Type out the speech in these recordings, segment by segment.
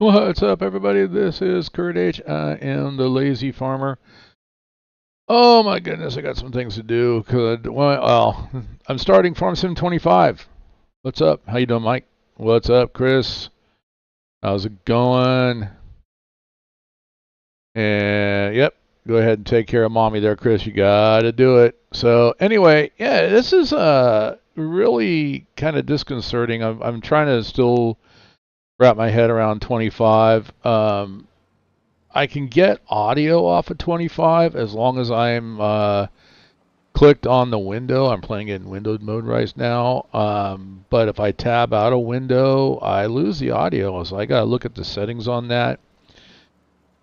What's up, everybody? This is Kurt H. I am the Lazy Farmer. Oh my goodness, I got some things to do. Well, I'm starting Farm Sim 25. What's up? How you doing, Mike? What's up, Chris? How's it going? And yep, go ahead and take care of mommy there, Chris. You gotta do it. So anyway, yeah, this is really kind of disconcerting. I'm trying to still wrap my head around 25. I can get audio off of 25 as long as I'm clicked on the window. I'm playing it in windowed mode right now. But if I tab out a window, I lose the audio. So I got to look at the settings on that.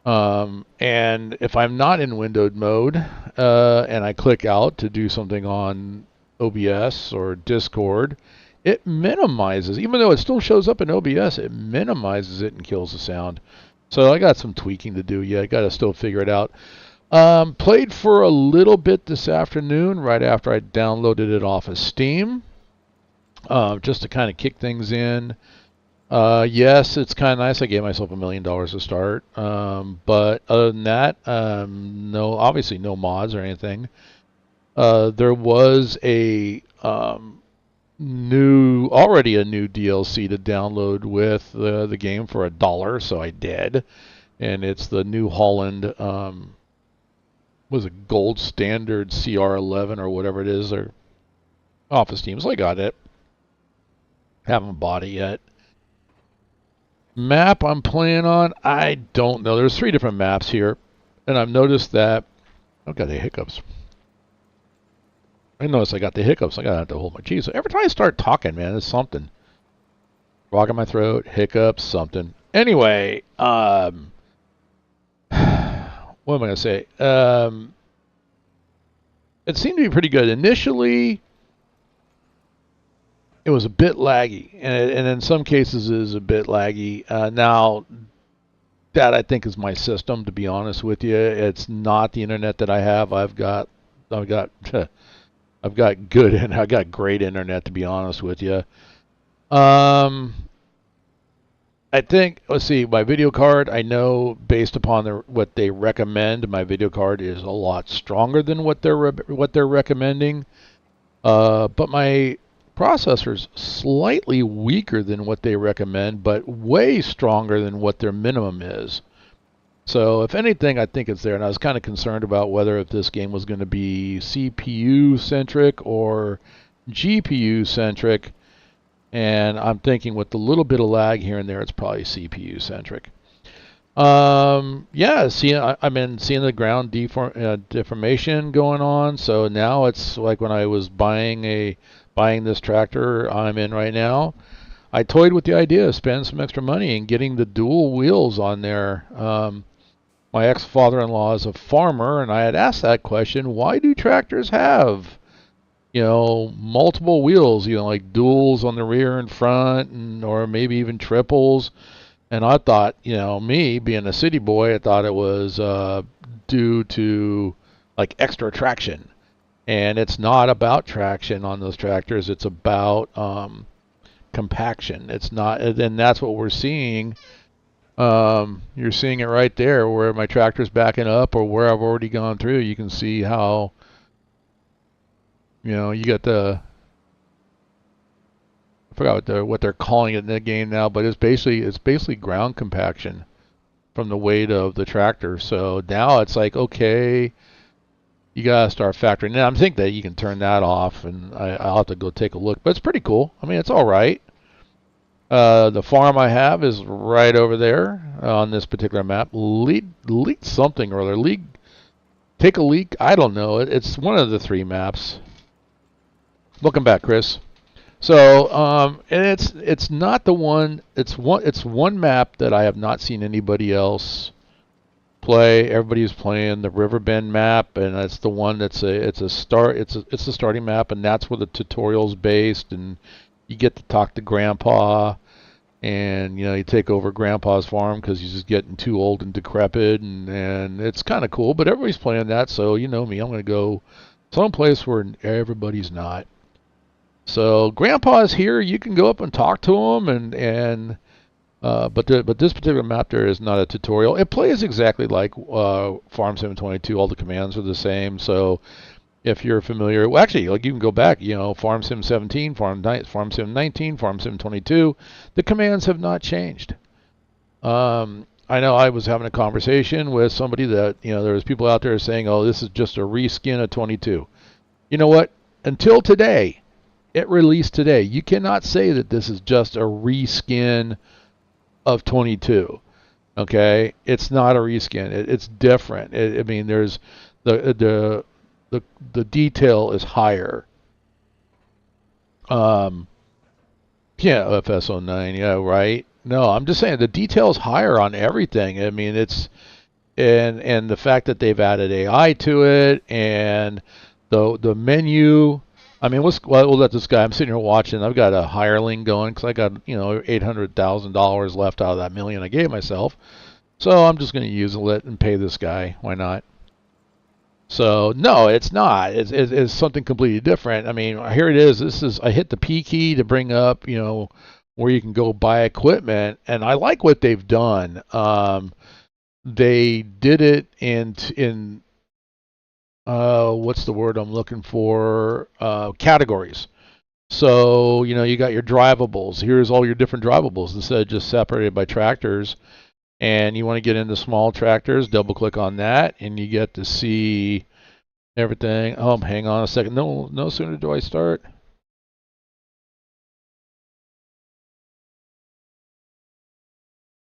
And if I'm not in windowed mode and I click out to do something on OBS or Discord, it minimizes, even though it still shows up in OBS, it minimizes it and kills the sound. So I got some tweaking to do. Yeah, I got to still figure it out. Played for a little bit this afternoon, right after I downloaded it off of Steam, just to kind of kick things in. Yes, it's kind of nice. I gave myself $1 million to start. But other than that, no, obviously no mods or anything. There was already a new DLC to download with the game for $1, so I did, and it's the New Holland was a gold standard CR11 or whatever it is, or off of Steam, so I got it. Haven't bought it yet. Map I'm playing on, I don't know. There's 3 different maps here, and I've noticed that I've got the hiccups. I noticed I got the hiccups. I gotta have to hold my cheese. So every time I start talking, man, it's something. Frog in my throat, hiccups, something. Anyway, what am I gonna say? It seemed to be pretty good. Initially, it was a bit laggy, and in some cases it is a bit laggy. Now, that I think is my system, to be honest with you. It's not the internet that I have. I've got good and I got great internet, to be honest with you. I think, let's see, my video card, I know based upon what they recommend, my video card is a lot stronger than what they're recommending. But my processor's slightly weaker than what they recommend, but way stronger than what their minimum is. So if anything, I think it's there. And I was kind of concerned about whether if this game was going to be CPU centric or GPU centric. And I'm thinking with a little bit of lag here and there, it's probably CPU centric. Yeah, I've been seeing the ground deformation going on. So now it's like when I was buying this tractor I'm in right now. I toyed with the idea of spending some extra money and getting the dual wheels on there. My ex-father-in-law is a farmer, and I had asked that question: why do tractors have, multiple wheels, like duals on the rear and front, or maybe even triples? And I thought, me being a city boy, I thought it was due to like extra traction. And it's not about traction on those tractors. It's about compaction. It's not, and that's what we're seeing. You're seeing it right there where my tractor's backing up or where I've already gone through. You can see how, you got I forgot what they're calling it in the game now, but it's basically ground compaction from the weight of the tractor. So now it's like, okay, you gotta start factoring in. I'm thinking that you can turn that off, and I'll have to go take a look. But it's pretty cool. I mean, it's all right. The farm I have is right over there on this particular map. Leak something or other. Take a leak. I don't know. It's one of the 3 maps. Welcome back, Chris. So, and it's not the one. It's one map that I have not seen anybody else play. Everybody's playing the Riverbend map, and that's the one it's the starting map, and that's where the tutorial's based, and you get to talk to Grandpa, and you take over Grandpa's farm because he's just getting too old and decrepit, and it's kind of cool. But everybody's playing that, so you know me, I'm gonna go someplace where everybody's not. So Grandpa's here. You can go up and talk to him, and But this particular map there is not a tutorial. It plays exactly like Farm Sim 22. All the commands are the same. So if you're familiar, well, actually, like you can go back. Farm Sim 17, Farm Sim 19, Farm Sim 22. The commands have not changed. I know I was having a conversation with somebody that there was people out there saying, "Oh, this is just a reskin of 22." You know what? Until today, it released today. You cannot say that this is just a reskin of 22. Okay, it's not a reskin. It's different. I mean, there's the the detail is higher. Um, yeah, FS09. Yeah, right. No, I'm just saying the detail is higher on everything. I mean, it's and the fact that they've added AI to it and the menu. I mean, we'll let this guy. I'm sitting here watching. I've got a hireling going because I got $800,000 left out of that million I gave myself. So I'm just going to use it and pay this guy. Why not? So no, it's not. It's something completely different. I mean, here it is. I hit the P key to bring up where you can go buy equipment, and I like what they've done. They did it in what's the word I'm looking for? Categories. So you got your drivables. Here's all your different drivables instead of just separated by tractors. And you want to get into small tractors, double click on that, and you get to see everything. Oh, hang on a second. No sooner do I start.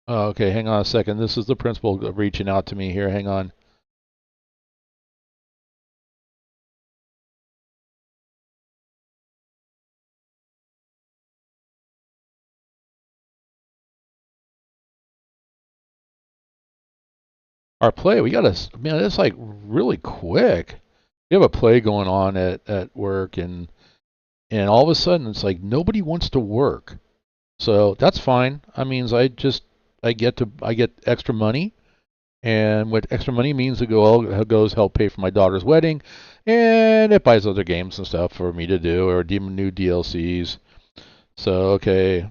Oh, okay, hang on a second. This is the principal reaching out to me here. Hang on. Our play, we got man, it's like really quick. We have a play going on at work, and all of a sudden it's like nobody wants to work. So that's fine. I means I get extra money, and what extra money means goes help pay for my daughter's wedding, and it buys other games and stuff for me to do or new DLCs. So okay,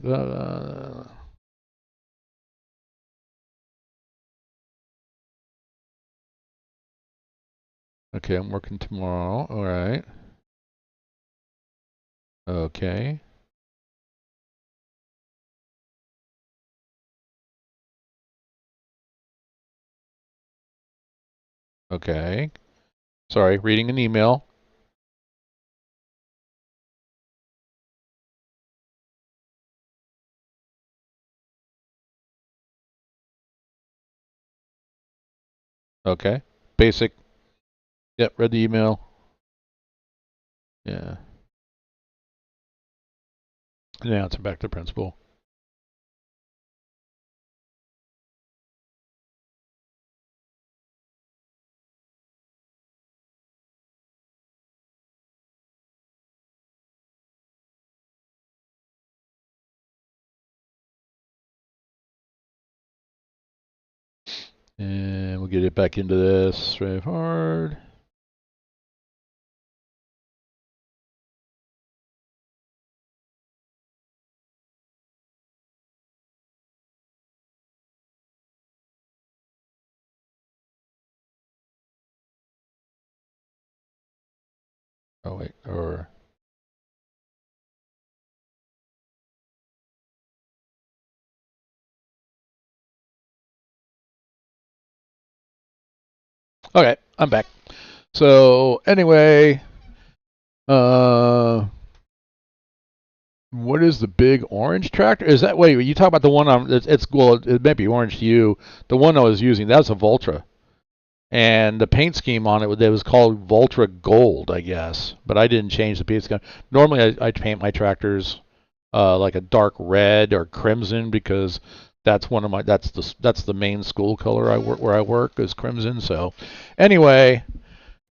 okay, I'm working tomorrow. All right. Okay. Okay. Sorry, reading an email. Okay. Basic. Yep, read the email. Yeah. Now it's back to principal. And we'll get it back into this straightforward. Oh wait, or okay, I'm back. So anyway, what is the big orange tractor? Is that wait? You talk about the one on? Well, it may be orange to you. The one I was using, that's a Voltra, and the paint scheme on it was called Voltra Gold, I guess. But I didn't change the paint scheme. Normally, I paint my tractors like a dark red or crimson because that's the main school color where I work is crimson. So anyway,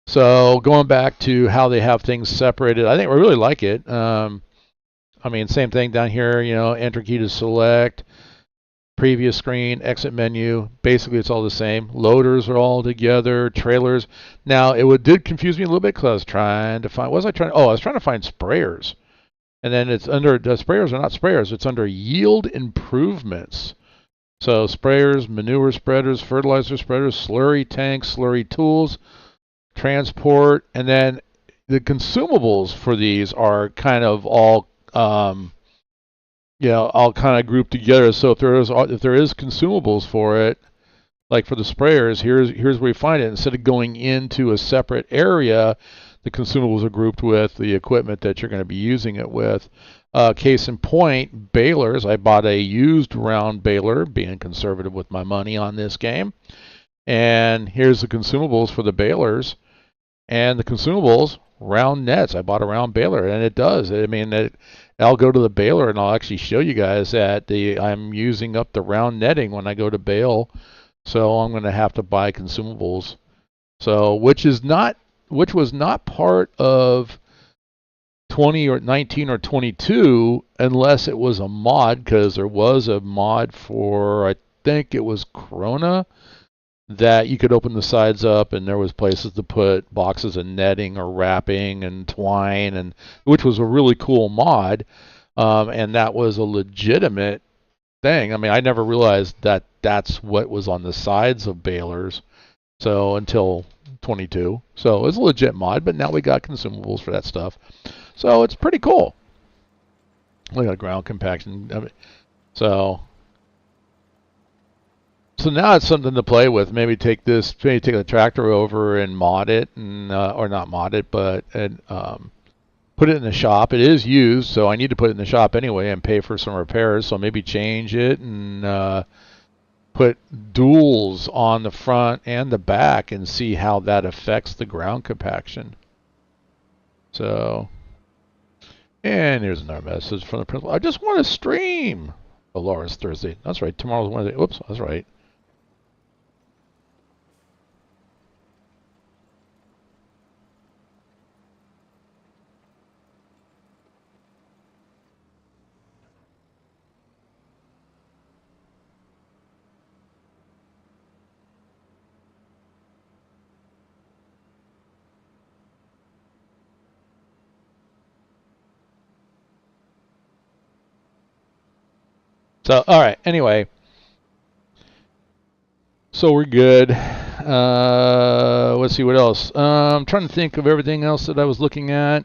so going back to how they have things separated, I think I really like it. I mean, same thing down here, enter key to select, previous screen, exit menu. Basically, it's all the same. Loaders are all together, trailers. Now, did confuse me a little bit because I was trying to find, what was I trying? Oh, I was trying to find sprayers. And then it's under, the sprayers are not sprayers, it's under yield improvements. So sprayers, manure spreaders, fertilizer spreaders, slurry tanks, slurry tools, transport, and then the consumables for these are kind of all all kind of grouped together. So if there is consumables for it, like for the sprayers, here's where you find it. Instead of going into a separate area, the consumables are grouped with the equipment that you're going to be using it with. Case in point, balers. I bought a used round baler, being conservative with my money on this game. And here's the consumables for the balers. And the consumables, round nets. I bought a round baler, and it does. I mean, I'll go to the baler, and I'll actually show you guys that I'm using up the round netting when I go to bale. So I'm going to have to buy consumables. So which was not part of 20 or 19 or 22 unless it was a mod, because there was a mod for, I think it was Corona, that you could open the sides up and there was places to put boxes of netting or wrapping and twine, and which was a really cool mod, and that was a legitimate thing. I mean, I never realized that that's what was on the sides of balers, so until 22. So it was a legit mod, but now we got consumables for that stuff. So it's pretty cool. Look at ground compaction. I mean, so now it's something to play with. Maybe take the tractor over and mod it, and or not mod it, but put it in the shop. It is used, so I need to put it in the shop anyway and pay for some repairs. So maybe change it and put duals on the front and the back and see how that affects the ground compaction. So, and here's another message from the principal. I just want to stream. Oh, Laura's Thursday. That's right. Tomorrow's Wednesday. Whoops, that's right. So, all right. Anyway, so we're good. Let's see what else. I'm trying to think of everything else that I was looking at.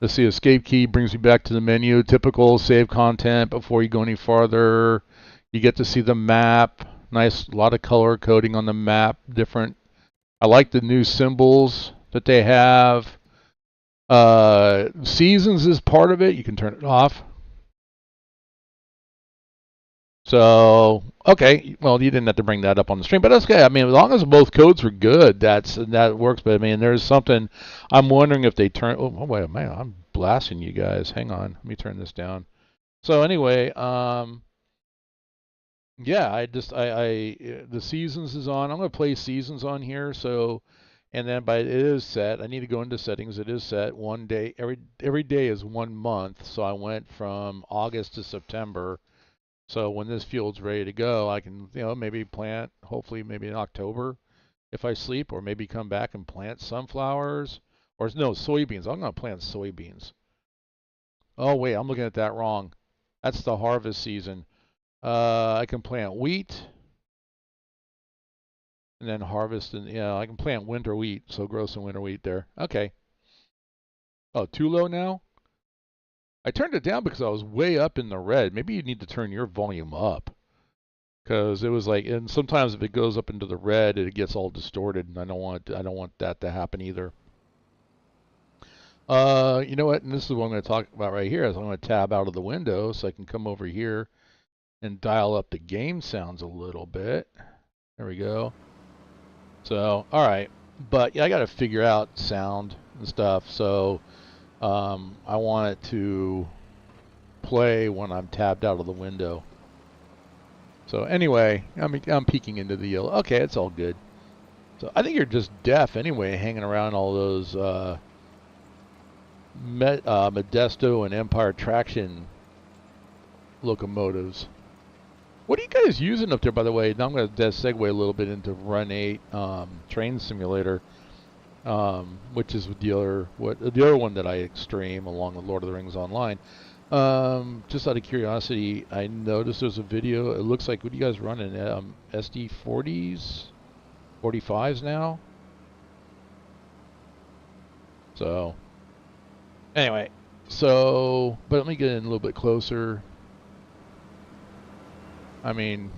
Let's see. Escape key brings you back to the menu. Typical save content before you go any farther. You get to see the map. Nice, lot of color coding on the map. Different. I like the new symbols that they have. Seasons is part of it. You can turn it off. So, okay, well, you didn't have to bring that up on the stream, but that's okay. I mean, as long as both codes were good, that works. But I mean, there's something I'm wondering if they turn. Oh wait, man, I'm blasting you guys. Hang on, let me turn this down. So anyway, yeah, the seasons is on. I'm gonna play seasons on here. So, and then it is set. I need to go into settings. It is set 1 day. Every day is 1 month. So I went from August to September. So when this field's ready to go, I can, maybe plant, hopefully maybe in October if I sleep, or maybe come back and plant sunflowers, or no, soybeans. I'm going to plant soybeans. Oh, wait, I'm looking at that wrong. That's the harvest season. I can plant wheat and then harvest, and I can plant winter wheat, so grow some winter wheat there. Okay. Oh, too low now? I turned it down because I was way up in the red. Maybe you need to turn your volume up, because it was like, and sometimes if it goes up into the red, it gets all distorted, and I don't want that to happen either. You know what? And this is what I'm going to talk about right here. Is I'm going to tab out of the window so I can come over here and dial up the game sounds a little bit. There we go. So, all right, but yeah, I got to figure out sound and stuff. So, I want it to play when I'm tabbed out of the window. So anyway, I'm peeking into the yellow. Okay, it's all good. So I think you're just deaf anyway, hanging around all those Modesto and Empire Traction locomotives. What are you guys using up there, by the way? Now I'm going to segue a little bit into Run8 Train Simulator, which is the other one that I stream along with Lord of the Rings Online. Just out of curiosity, I noticed there's a video. It looks like, what are you guys running? SD40s, 45s now. So anyway, but let me get in a little bit closer. I mean,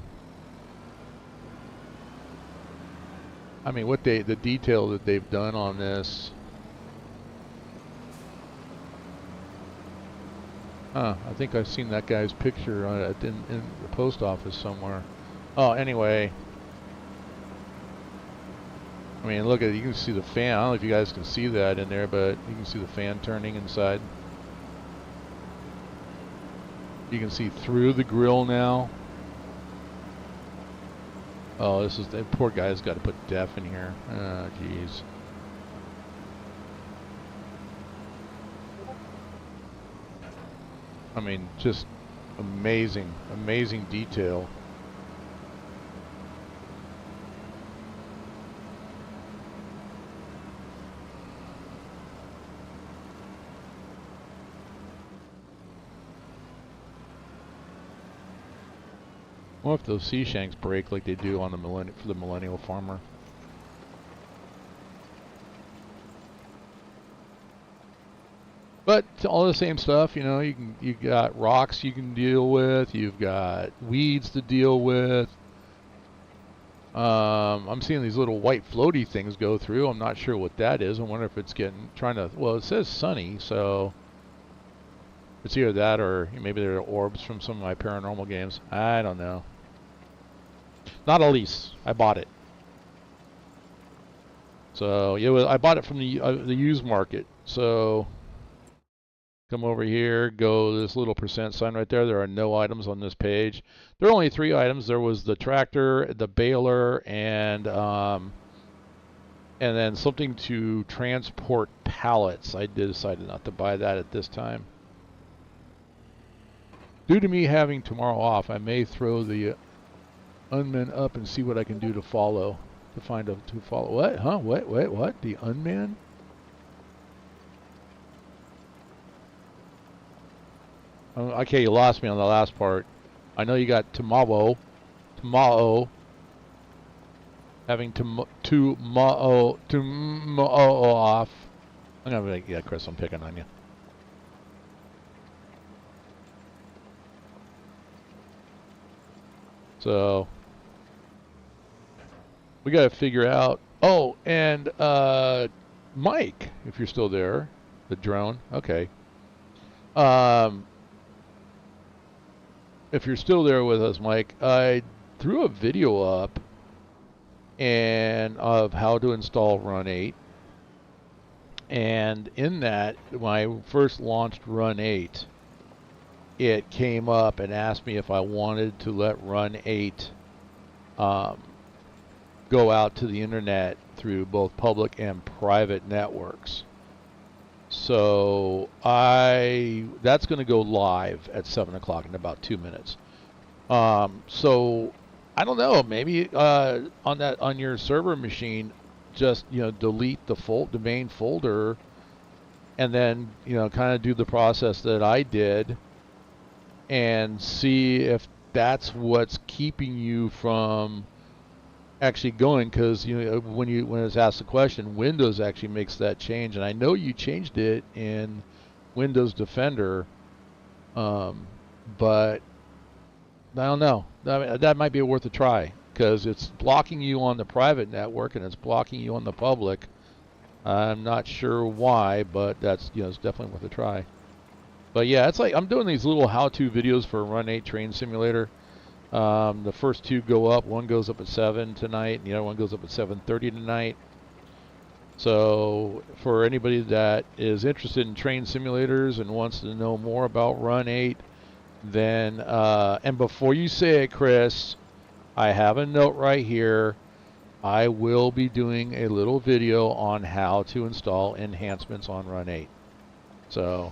what the detail that they've done on this. I think I've seen that guy's picture on it in the post office somewhere. Oh, anyway. I mean, look at it. You can see the fan. I don't know if you guys can see that in there, but you can see the fan turning inside. You can see through the grill now. Oh, that poor guy's got to put def in here. Oh, jeez. I mean, just amazing, amazing detail. I wonder if those sea shanks break like they do on the for the Millennial Farmer. But all the same stuff, you know. You got rocks you can deal with. You've got weeds to deal with. I'm seeing these little white floaty things go through. I'm not sure what that is. I wonder if it's trying to. Well, it says sunny, so it's either that or maybe they're orbs from some of my paranormal games. I don't know. Not a lease. I bought it. So yeah, I bought it from the used market. So come over here, go to this little percent sign right there. There are no items on this page. There are only 3 items. There was the tractor, the baler, and then something to transport pallets. I decided not to buy that at this time. Due to me having tomorrow off, I may throw the unman up and see what I can do to follow. To follow. What? Huh? What? The unman? Okay, you lost me on the last part. I know you got tomorrow, having tomorrow off. I'm gonna be like, yeah, Chris, I'm picking on you. So we got to figure out. Oh, and Mike, if you're still there, the drone. Okay. If you're still there with us, Mike, I threw a video up of how to install Run8. And in that, when I first launched Run8, it came up and asked me if I wanted to let Run8 go out to the internet through both public and private networks. So that's going to go live at 7 o'clock in about 2 minutes. So I don't know, maybe on your server machine, just delete the main folder, and then kind of do the process that I did, and see if that's what's keeping you from actually going, because when it's asked the question, Windows actually makes that change, and I know you changed it in Windows Defender, but I don't know. That might be worth a try, because it's blocking you on the private network and it's blocking you on the public. I'm not sure why, but that's it's definitely worth a try. But yeah, it's like I'm doing these little how-to videos for Run8 Train Simulator. The first 2 go up. One goes up at 7 tonight, and the other one goes up at 7:30 tonight. So for anybody that is interested in train simulators and wants to know more about Run8, then and before you say it, Chris, I have a note right here. I will be doing a little video on how to install enhancements on Run8. So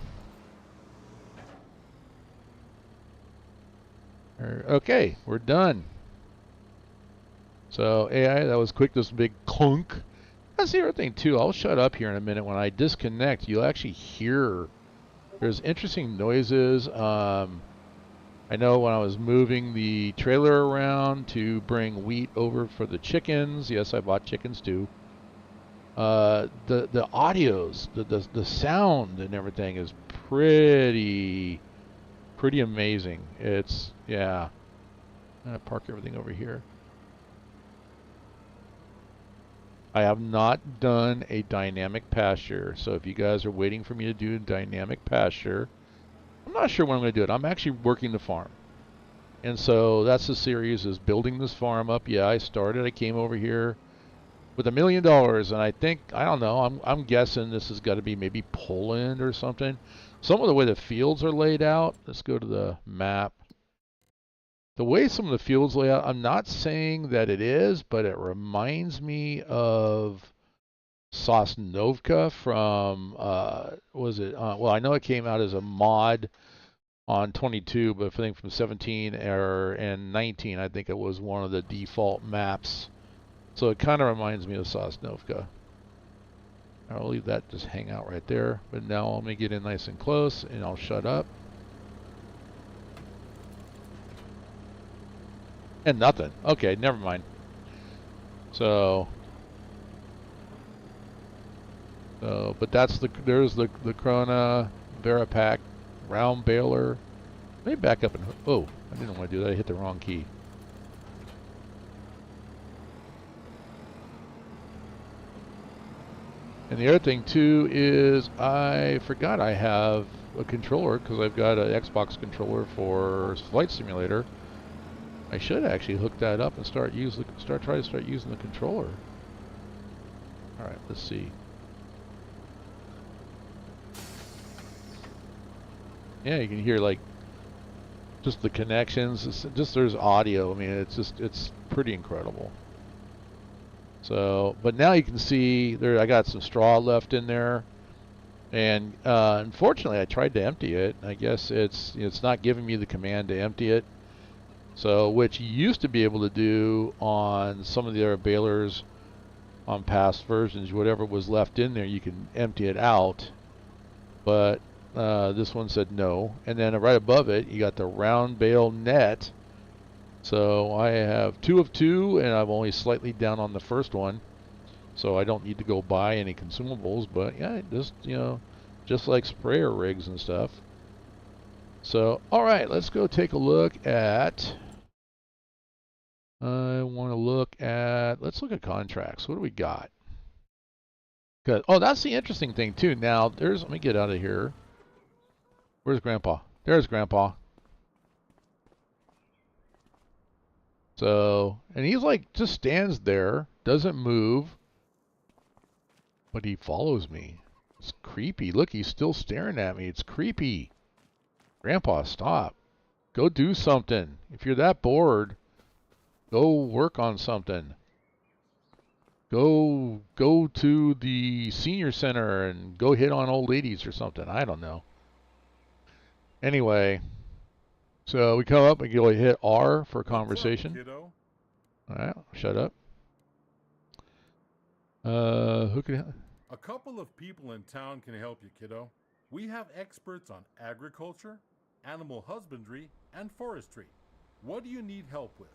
okay, we're done. So AI, that was quick. This big clunk. That's the other thing too. I'll shut up here in a minute. When I disconnect, you'll actually hear There's interesting noises. I know when I was moving the trailer around to bring wheat over for the chickens. Yes, I bought chickens too. The audios, the sound and everything is pretty amazing. It's, yeah. I'm gonna park everything over here. I have not done a dynamic pasture, so if you guys are waiting for me to do a dynamic pasture, I'm not sure when I'm going to do it. I'm actually working the farm. And so that's the series, is building this farm up. Yeah, I came over here with $1 million, and I think, I don't know, I'm guessing this has got to be maybe Poland or something. Some of the way the fields are laid out, let's go to the map. The way some of the fields lay out, I'm not saying that it is, but it reminds me of Sosnovka from, was it, well, I know it came out as a mod on 22, but I think from 17 and 19, I think it was one of the default maps. So it kind of reminds me of Sosnovka. I'll leave that just hang out right there. But now let me get in nice and close, and I'll shut up. And nothing. Okay, never mind. So, but that's there's the Krona Verapack round baler. Let me back up and, oh, I didn't want to do that. I hit the wrong key. And the other thing too is I forgot I have a controller, because I've got an Xbox controller for Flight Simulator. I should actually hook that up and try to start using the controller. All right, let's see. Yeah, you can hear like just the connections. It's just there's audio. I mean, it's pretty incredible. So, but now you can see there. I got some straw left in there, and unfortunately, I tried to empty it. I guess it's not giving me the command to empty it. So, which you used to be able to do on some of the other balers on past versions, whatever was left in there, you can empty it out. But this one said no. And then right above it, you got the round bale net. So I have 2 of 2, and I'm only slightly down on the first one. So I don't need to go buy any consumables, but yeah, just, you know, just like sprayer rigs and stuff. So, all right, let's go take a look at, let's look at contracts. What do we got? Good. Oh, that's the interesting thing too. Now, let me get out of here. Where's Grandpa? There's Grandpa. So, and he's like, just stands there, doesn't move, but he follows me. It's creepy. Look, he's still staring at me. It's creepy. Grandpa, stop. Go do something. If you're that bored, go work on something. Go to the senior center and go hit on old ladies or something. I don't know. Anyway, so we come up and go hit R for conversation. What's up, kiddo? All right, shut up. Who can? A couple of people in town can help you, kiddo. We have experts on agriculture, animal husbandry, and forestry. What do you need help with?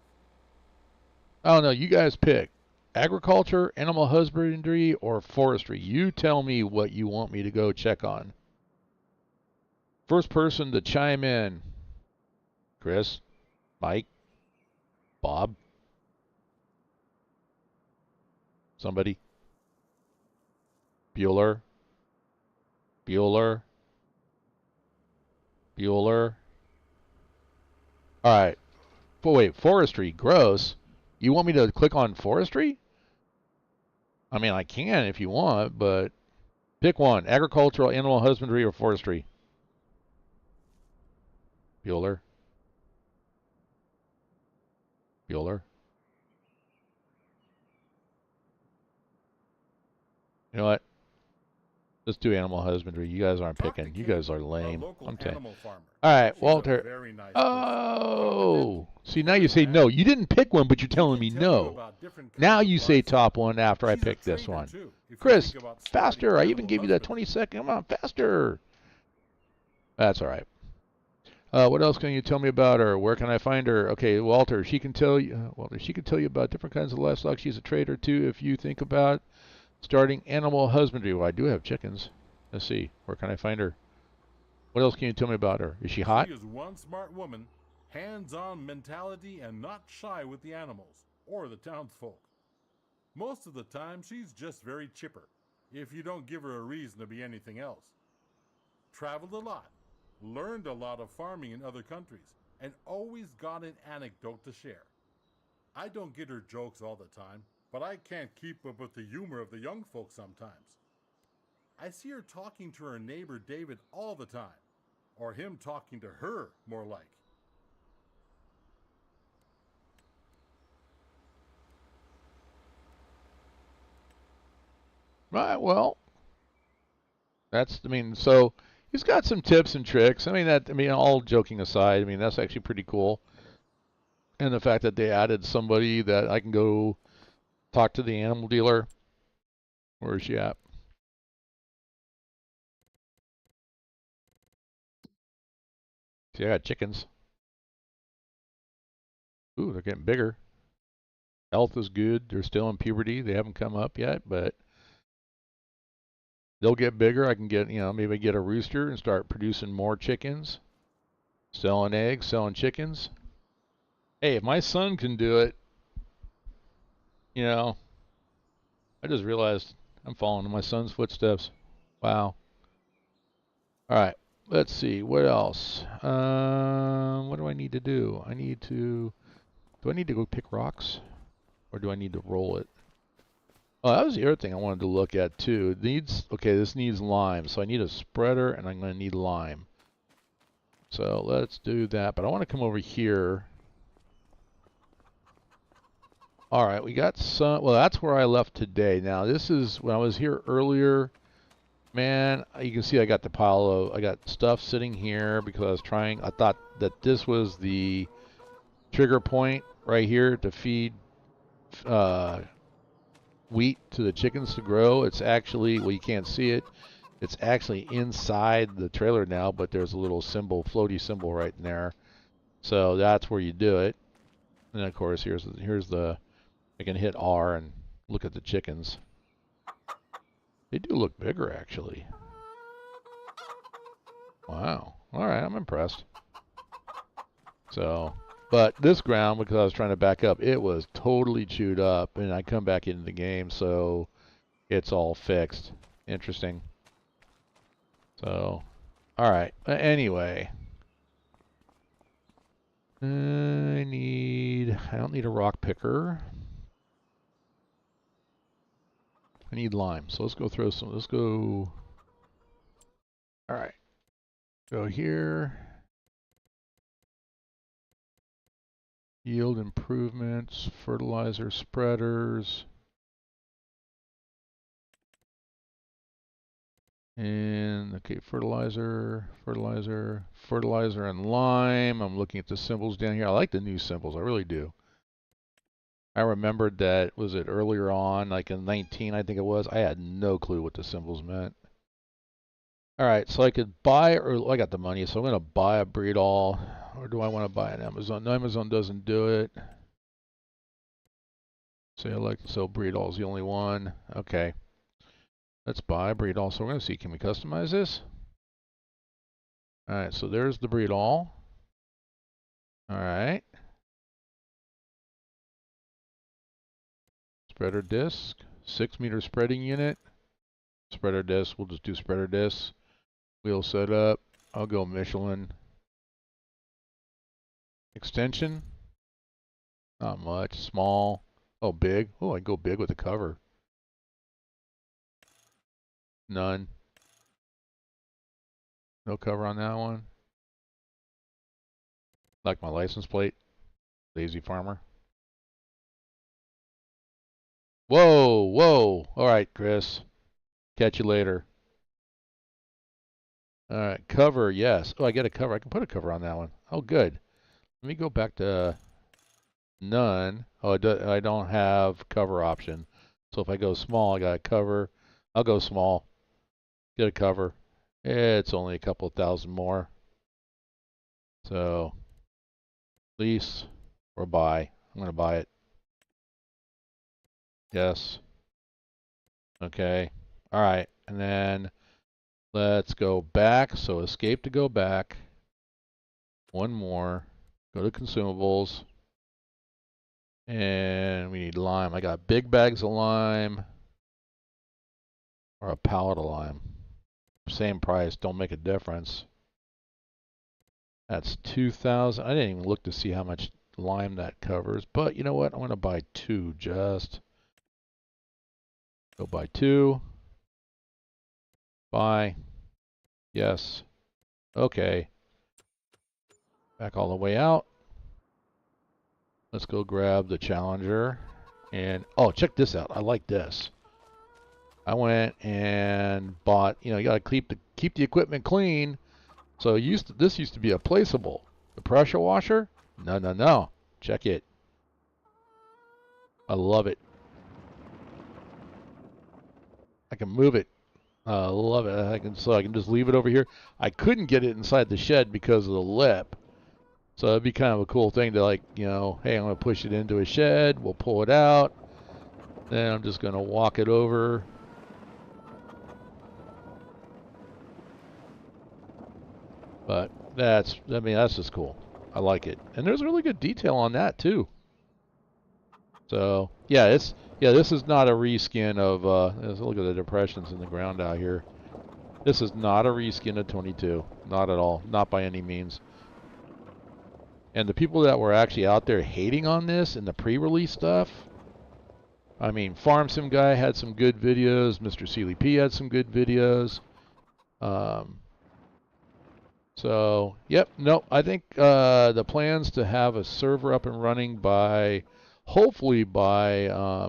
I don't know. You guys pick. Agriculture, animal husbandry, or forestry. You tell me what you want me to go check on. First person to chime in. Chris, Mike, Bob, somebody. Bueller. All right. But wait, forestry, gross. You want me to click on forestry? I mean, I can if you want, but pick one. Agricultural, animal husbandry, or forestry. Bueller. You know what? Let's do animal husbandry. You guys aren't picking. You guys are lame. I'm telling you. All right, Walter. Nice oh, see, now you say no. You didn't pick one, but you're telling me no. Now you say top one after I pick this one. Chris, faster. I even gave you that 20 second. Come on, faster. That's all right. What else can you tell me about her? Where can I find her? Okay, Walter. She can tell you. Walter. She can tell you about different kinds of livestock. She's a trader too. If you think about starting animal husbandry, well, I do have chickens. Let's see. Where can I find her? What else can you tell me about her? Is she She hot? is one smart woman, hands-on mentality, and not shy with the animals or the townsfolk. Most of the time, she's just very chipper, if you don't give her a reason to be anything else. Traveled a lot, learned a lot of farming in other countries, and always got an anecdote to share. I don't get her jokes all the time, but I can't keep up with the humor of the young folks sometimes. I see her talking to her neighbor David all the time, or him talking to her, more like. Right. Well, that's. I mean, so he's got some tips and tricks. I mean, that. I mean, all joking aside, I mean that's actually pretty cool. And the fact that they added somebody that I can go talk to the animal dealer. Where is she at? See, I got chickens. Ooh, they're getting bigger. Health is good. They're still in puberty. They haven't come up yet, but they'll get bigger. I can get, maybe get a rooster and start producing more chickens, selling eggs, selling chickens. Hey, if my son can do it, you know, I just realized I'm following in my son's footsteps. Wow. All right. Let's see. What else? What do I need to do? Do I need to go pick rocks? Or do I need to roll it? Oh, that was the other thing I wanted to look at too. Okay, this needs lime. So I need a spreader and I'm going to need lime. So let's do that. But I want to come over here. All right, we got some. Well, that's where I left today. Now, this is when I was here earlier. Man, you can see I got I got stuff sitting here because I thought that this was the trigger point right here to feed uh, wheat to the chickens to grow. It's actually, well, you can't see it. It's actually inside the trailer now, but there's a little symbol, floaty symbol right in there. So that's where you do it. And of course, here's the I can hit R and look at the chickens. They do look bigger, actually. Wow. All right, I'm impressed. So, but this ground, because I was trying to back up, it was totally chewed up, and I come back into the game, so it's all fixed. Interesting. So, all right. Anyway, I don't need a rock picker. I need lime. So let's go throw some. Let's go. All right. Go here. Yield improvements, fertilizer spreaders. And okay, fertilizer, and lime. I'm looking at the symbols down here. I like the new symbols. I really do. I remembered that, was it earlier on, like in 19, I think it was. I had no clue what the symbols meant. All right, so I could buy, or I got the money, so I'm going to buy a breed all. Or do I want to buy an Amazon? No, Amazon doesn't do it. Say I like to sell breed all is the only one. Okay. Let's buy a breed all. So we're going to see, can we customize this? All right, so there's the breed all. All right. Spreader disc, 6-meter spreading unit. Spreader disc, we'll just do spreader disc. Wheel setup, I'll go Michelin. Extension, not much. Small. Oh, big. Oh, I can go big with the cover. None. No cover on that one. Like my license plate. Lazy Farmer. Whoa, whoa. All right, Chris. Catch you later. All right, cover, yes. Oh, I get a cover. I can put a cover on that one. Oh, good. Let me go back to none. Oh, I don't have cover option. So if I go small, I got a cover. I'll go small. Get a cover. It's only a couple of thousand more. So lease or buy. I'm gonna buy it. Yes. Okay. All right. And then let's go back. So escape to go back. One more. Go to consumables. And we need lime. I got big bags of lime or a pallet of lime. Same price. Don't make a difference. That's 2,000. I didn't even look to see how much lime that covers. But you know what? I'm going to buy two just. Go buy two. Buy. Yes. Okay. Back all the way out. Let's go grab the Challenger. And, oh, check this out. I like this. I went and bought, you got to keep the equipment clean. So this used to be a placeable. The pressure washer? No, no, no. Check it. I love it. I can move it. I love it. I can just leave it over here. I couldn't get it inside the shed because of the lip. So it'd be kind of a cool thing to hey, I'm going to push it into a shed. We'll pull it out. Then I'm just going to walk it over. But that's just cool. I like it. And there's really good detail on that too. So yeah, this is not a reskin of let's look at the depressions in the ground out here. This is not a reskin of 22. Not at all. Not by any means. And the people that were actually out there hating on this in the pre-release stuff, I mean, Farm Sim Guy had some good videos. Mr. Sealy P had some good videos. So, yep, no, I think the plans to have a server up and running hopefully by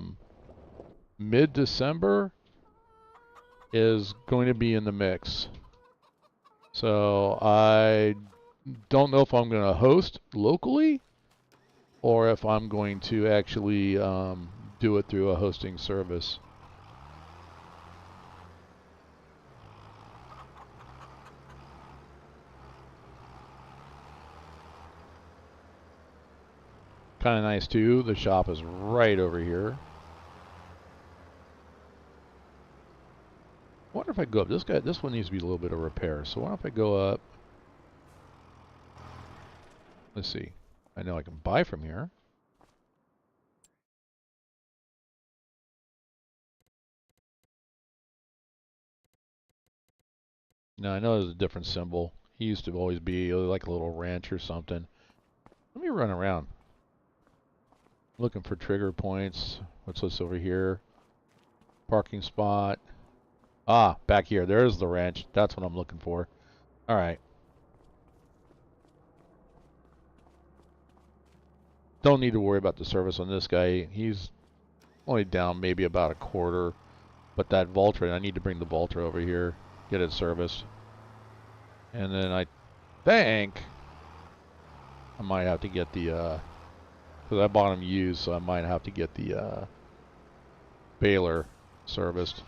mid-December is going to be in the mix. So I don't know if I'm going to host locally or if I'm going to actually do it through a hosting service. Kind of nice too. The shop is right over here. I wonder if I go up. This one needs to be a little bit of repair. So why don't I go up? Let's see. I know I can buy from here. Now I know there's a different symbol. He used to always be like a little ranch or something. Let me run around. Looking for trigger points. What's this over here? Parking spot. Ah, back here. There's the ranch. That's what I'm looking for. All right. Don't need to worry about the service on this guy. He's only down maybe about a quarter. But that Voltra, I need to bring the Voltra over here. Get it serviced. And then I think I might have to get the, because I bought them used, so I might have to get the baler serviced.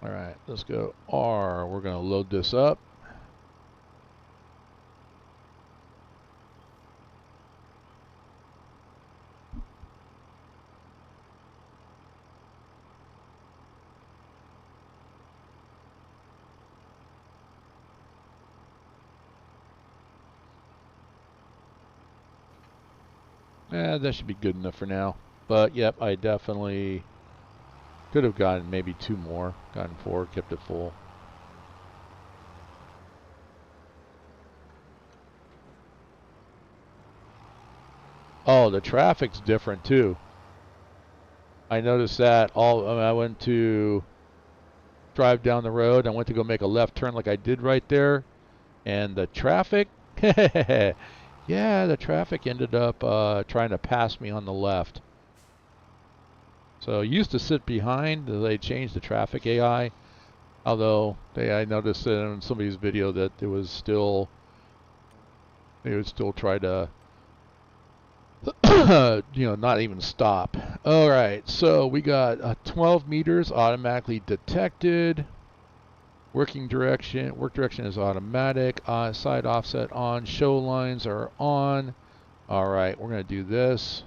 All right, let's go R. We're going to load this up. That should be good enough for now. But yep, I definitely could have gotten maybe two more. Gotten four, kept it full. Oh, the traffic's different too. I noticed that I went to drive down the road. I went to go make a left turn like I did right there. And the traffic, yeah, the traffic ended up trying to pass me on the left. So used to sit behind. They changed the traffic AI. Although I noticed in somebody's video that they would still try to not even stop. All right, so we got 12 meters automatically detected. Work direction is automatic. Side offset on. Show lines are on. All right, we're gonna do this.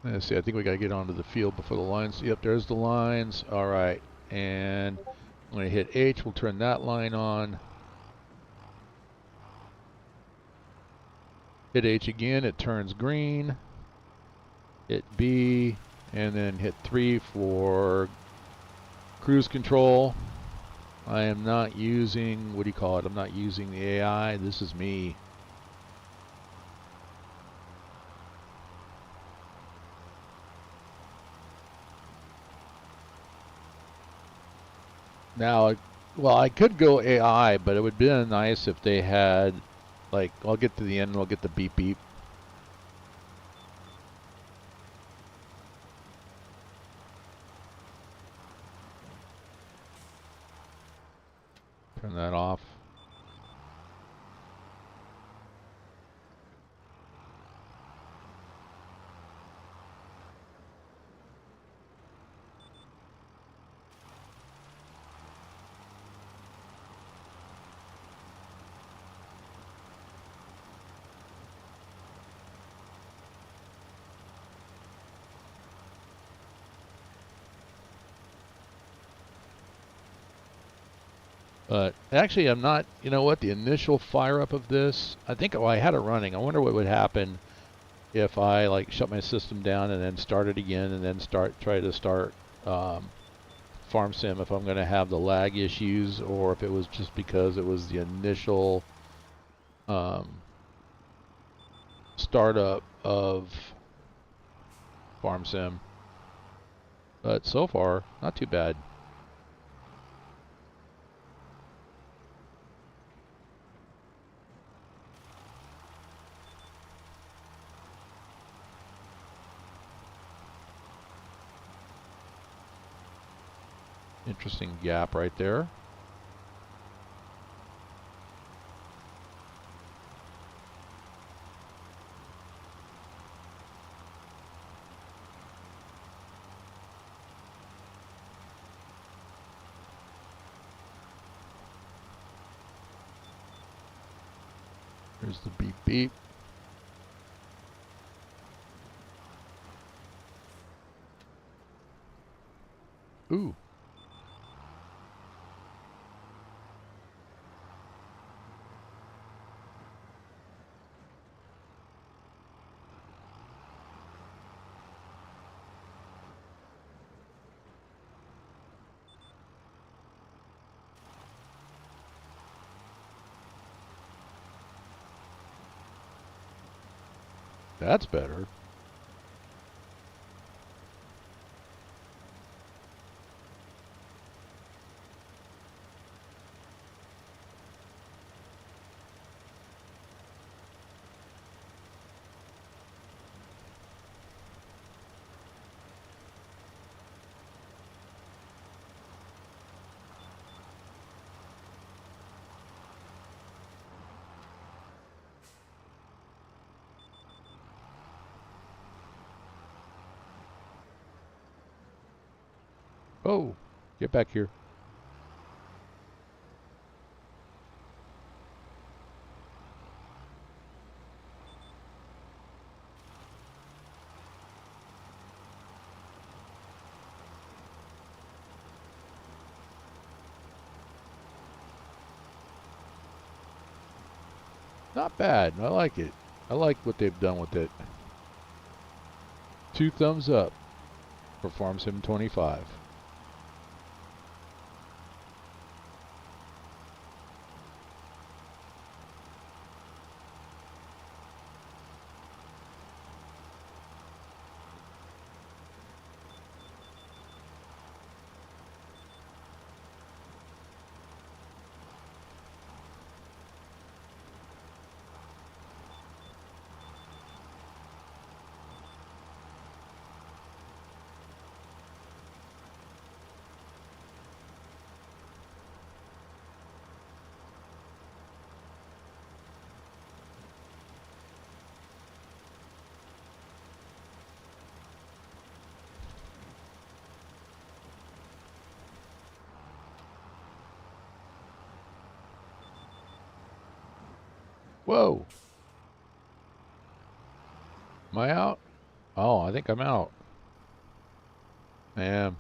Let's see. I think we gotta get onto the field before the lines. Yep, there's the lines. All right, and I'm gonna hit H. We'll turn that line on. Hit H again. It turns green. Hit B, and then hit 3 for cruise control. I am not using, what do you call it? I'm not using the AI. This is me. Now, well, I could go AI, but it would be nice if they had, like, I'll get to the end and I'll get the beep beep. Turn that off. But actually, I'm not, you know what, the initial fire up of this, I think, oh, I had it running. I wonder what would happen if I, like, shut my system down and then start it again and then try to start Farm Sim, if I'm going to have the lag issues or if it was just because it was the initial startup of Farm Sim. But so far, not too bad. Interesting gap right there. There's the beep beep. Ooh. That's better. Oh, get back here. Not bad. I like it. I like what they've done with it. 2 thumbs up for Farm Sim 25. Whoa. Am I out? Oh, I think I'm out. Man.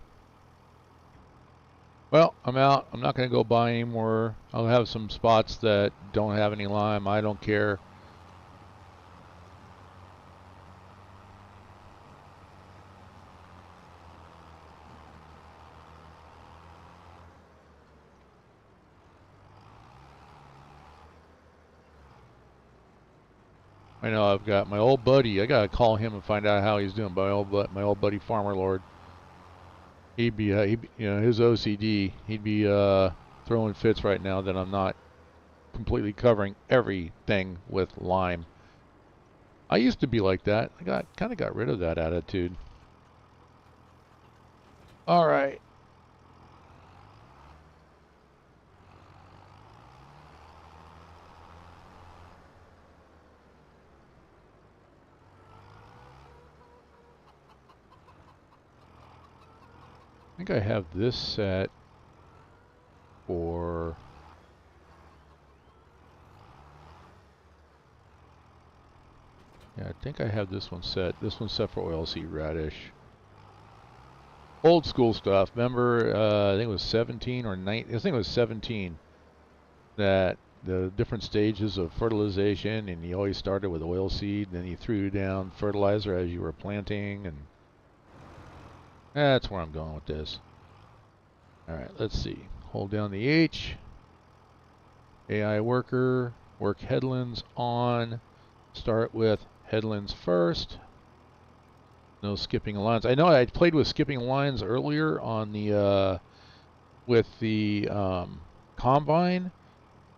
Well, I'm out. I'm not going to go buy anymore. I'll have some spots that don't have any lime. I don't care. I know I've got my old buddy. I got to call him and find out how he's doing. My old buddy Farmer Lord. He'd be, his OCD. He'd be throwing fits right now that I'm not completely covering everything with lime. I used to be like that. I kind of got rid of that attitude. All right. I think I have this set for I think I have this one set. This one's set for oilseed radish. Old school stuff. Remember, I think it was 17 or 19. I think it was 17 that the different stages of fertilization, and you always started with oilseed, then you threw down fertilizer as you were planting, and that's where I'm going with this. All right, let's see. Hold down the H. AI worker, work headlands on. Start with headlands first. No skipping lines. I know I played with skipping lines earlier on the with the combine,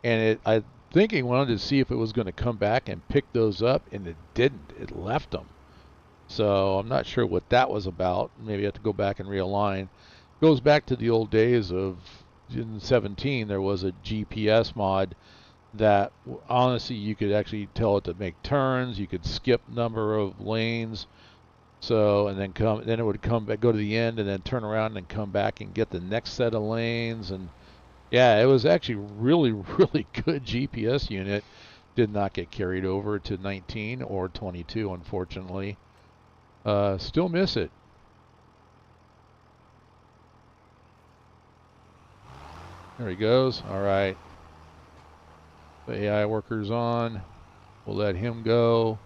and I thinking wanted to see if it was going to come back and pick those up, and it didn't. It left them. So I'm not sure what that was about. Maybe I have to go back and realign. Goes back to the old days of in 17. There was a GPS mod that honestly you could actually tell it to make turns. You could skip number of lanes. So and then it would come back, go to the end, and then turn around and come back and get the next set of lanes. And yeah, it was actually really, really good GPS unit. Did not get carried over to 19 or 22, unfortunately. Still miss it. There he goes. All right. The AI worker's on. We'll let him go.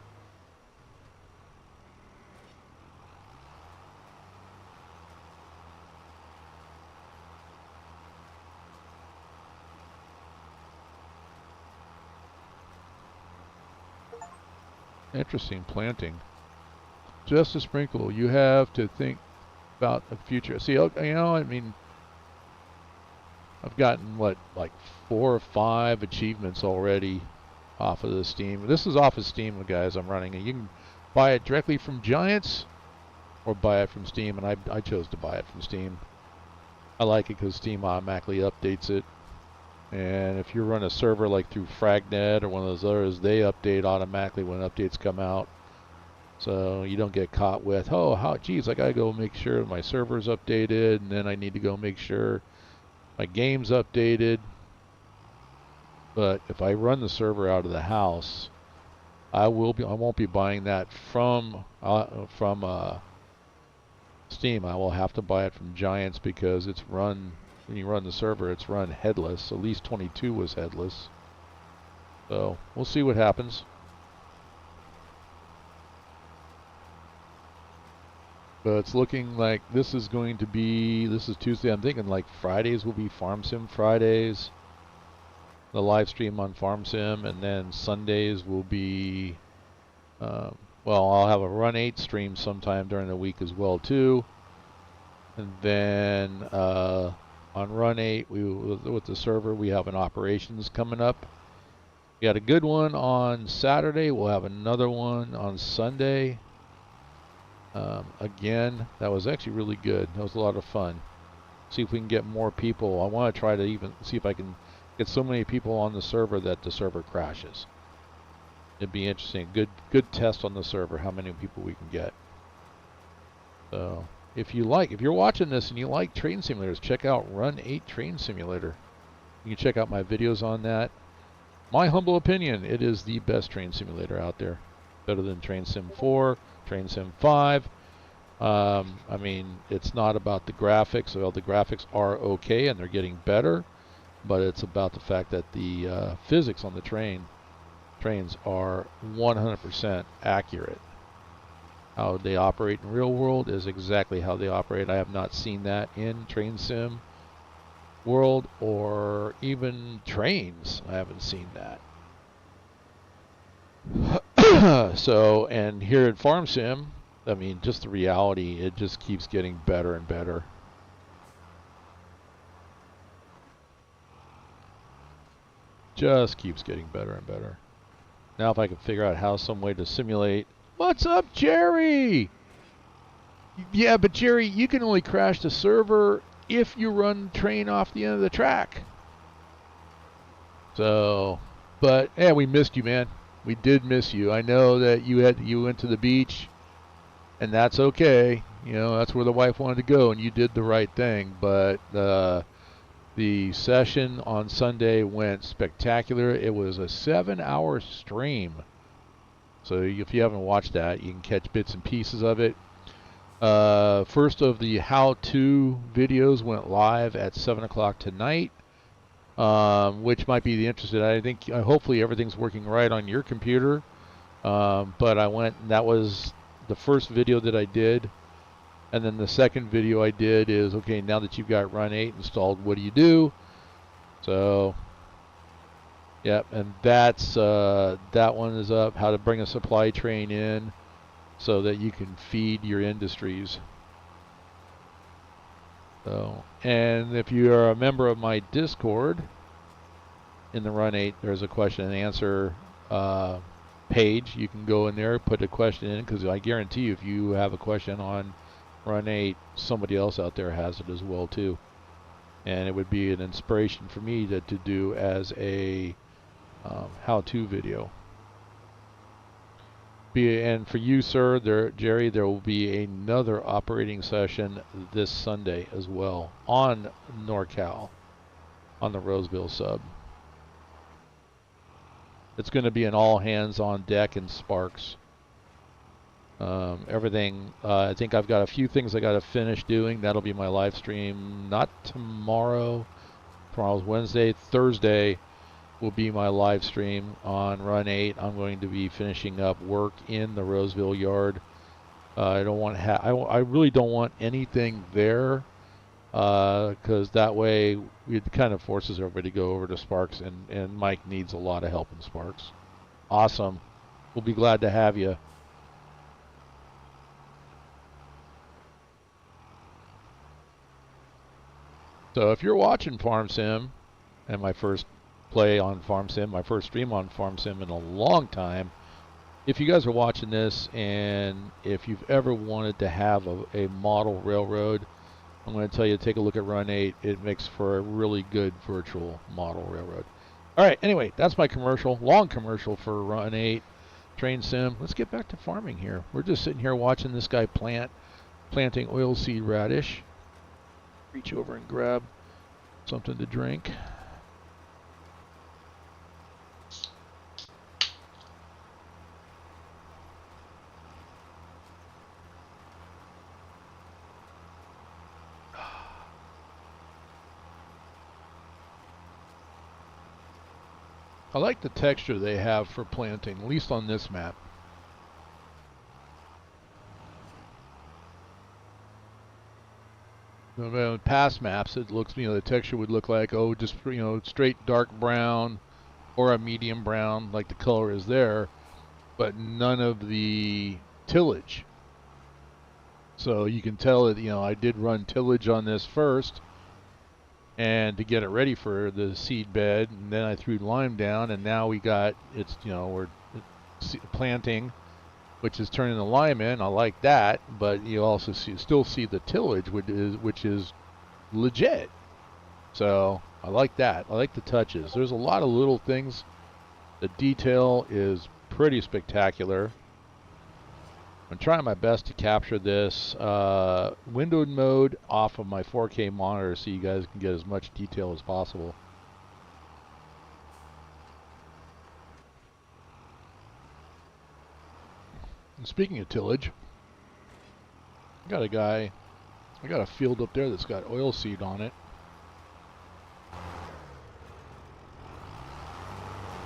Interesting planting. Just a sprinkle. You have to think about the future. See, I mean, I've gotten like 4 or 5 achievements already off of the Steam. This is off of Steam, guys. I'm running it. You can buy it directly from Giants or buy it from Steam, and I chose to buy it from Steam. I like it because Steam automatically updates it. And if you run a server like through Fragnet or one of those others, they update automatically when updates come out. So you don't get caught with, geez, I gotta go make sure my server's updated, and then I need to go make sure my game's updated. But if I run the server out of the house, I won't be buying that from Steam. I will have to buy it from Giants because it's run. When you run the server, it's run headless. At least 22 was headless. So we'll see what happens. But it's looking like this is Tuesday. I'm thinking like Fridays will be Farm Sim Fridays. The live stream on Farm Sim, and then Sundays will be, I'll have a Run8 stream sometime during the week as well too. And then on Run8, with the server, we have an operations coming up. We had a good one on Saturday. We'll have another one on Sunday. Again, that was actually really good. That was a lot of fun. See if we can get more people. I want to try to even see if I can get so many people on the server that the server crashes. It'd be interesting. Good test on the server, how many people we can get. So if you're watching this and you like train simulators, check out Run8 Train Simulator. You can check out my videos on that. My humble opinion, it is the best train simulator out there. Better than Train Sim 4, Train Sim 5. I mean, it's not about the graphics. Well, the graphics are okay and they're getting better, but it's about the fact that the physics on the trains are 100% accurate. How they operate in real world is exactly how they operate. I have not seen that in Train Sim world or even trains. I haven't seen that. So, and here at Farm Sim, I mean, just the reality, it just keeps getting better and better. Just keeps getting better and better. Now if I can figure out how some way to simulate... What's up, Jerry? Yeah, but Jerry, you can only crash the server if you run the train off the end of the track. So, but yeah, we missed you, man. We did miss you. I know that you went to the beach, and that's okay. You know, that's where the wife wanted to go, and you did the right thing. But the session on Sunday went spectacular. It was a 7-hour stream. So if you haven't watched that, you can catch bits and pieces of it. First of the how-to videos went live at 7 o'clock tonight, which might be the interested. I think hopefully everything's working right on your computer. But I went, and that was the first video that I did. And then the second video I did is, okay, now that you've got Run8 installed, what do you do? So, yep, and that's that one is up, how to bring a supply train in so that you can feed your industries. So, and if you are a member of my Discord in the Run8, there's a question and answer page. You can go in there, put a question in, because I guarantee you if you have a question on Run8, somebody else out there has it as well too. And it would be an inspiration for me to do as a how-to video. And for you, sir, Jerry, there will be another operating session this Sunday as well on NorCal, on the Roseville sub. It's going to be an all hands on deck in Sparks. Everything, I think I've got a few things I got to finish doing. That'll be my live stream, not tomorrow. Tomorrow's Wednesday. Thursday will be my live stream on Run8. I'm going to be finishing up work in the Roseville yard. I don't want I really don't want anything there, because that way it kind of forces everybody to go over to Sparks, and Mike needs a lot of help in Sparks. Awesome. We'll be glad to have you. So if you're watching Farm Sim, and my first play on Farm Sim, my first stream on Farm Sim in a long time, if you guys are watching this and if you've ever wanted to have a model railroad, I'm going to tell you to take a look at Run8. It makes for a really good virtual model railroad. All right, anyway, that's my commercial, long commercial for Run8 Train Sim. Let's get back to farming here. We're just sitting here watching this guy planting oilseed radish. Reach over and grab something to drink. I like the texture they have for planting, at least on this map. On past maps, it looks, the texture would look like, oh, just, straight dark brown or a medium brown, like the color is there, but none of the tillage. So you can tell that, I did run tillage on this first, and to get it ready for the seed bed, and then I threw lime down, and now we got, we're planting, which is turning the lime in. I like that, but you also still see the tillage, which is legit. So I like that. I like the touches. There's a lot of little things. The detail is pretty spectacular. I'm trying my best to capture this windowed mode off of my 4K monitor so you guys can get as much detail as possible. Speaking of tillage, I got a field up there that's got oil seed on it.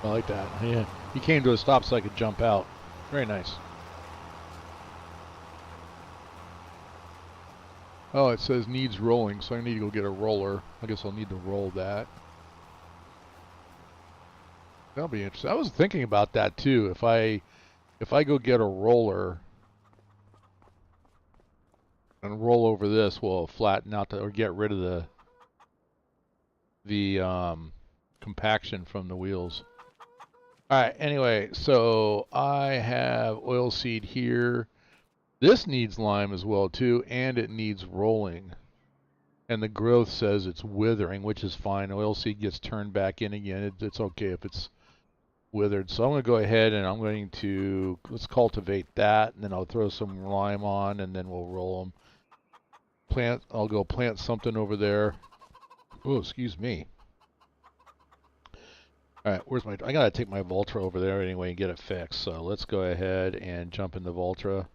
I like that. Yeah, he came to a stop so I could jump out. Very nice. Oh, it says needs rolling, so I need to go get a roller. I guess I'll need to roll that. That'll be interesting. I was thinking about that too. If I go get a roller and roll over this, will flatten out or get rid of the compaction from the wheels. All right. Anyway, so I have oilseed here. This needs lime as well too, and it needs rolling. And the growth says it's withering, which is fine. Oilseed gets turned back in again. It's okay if it's withered. So I'm going to go ahead and I'm going to, let's cultivate that, and then I'll throw some lime on, and then we'll roll them. I'll go plant something over there. Oh, excuse me. All right, where's I got to take my Voltra over there anyway and get it fixed. So let's go ahead and jump into Voltra.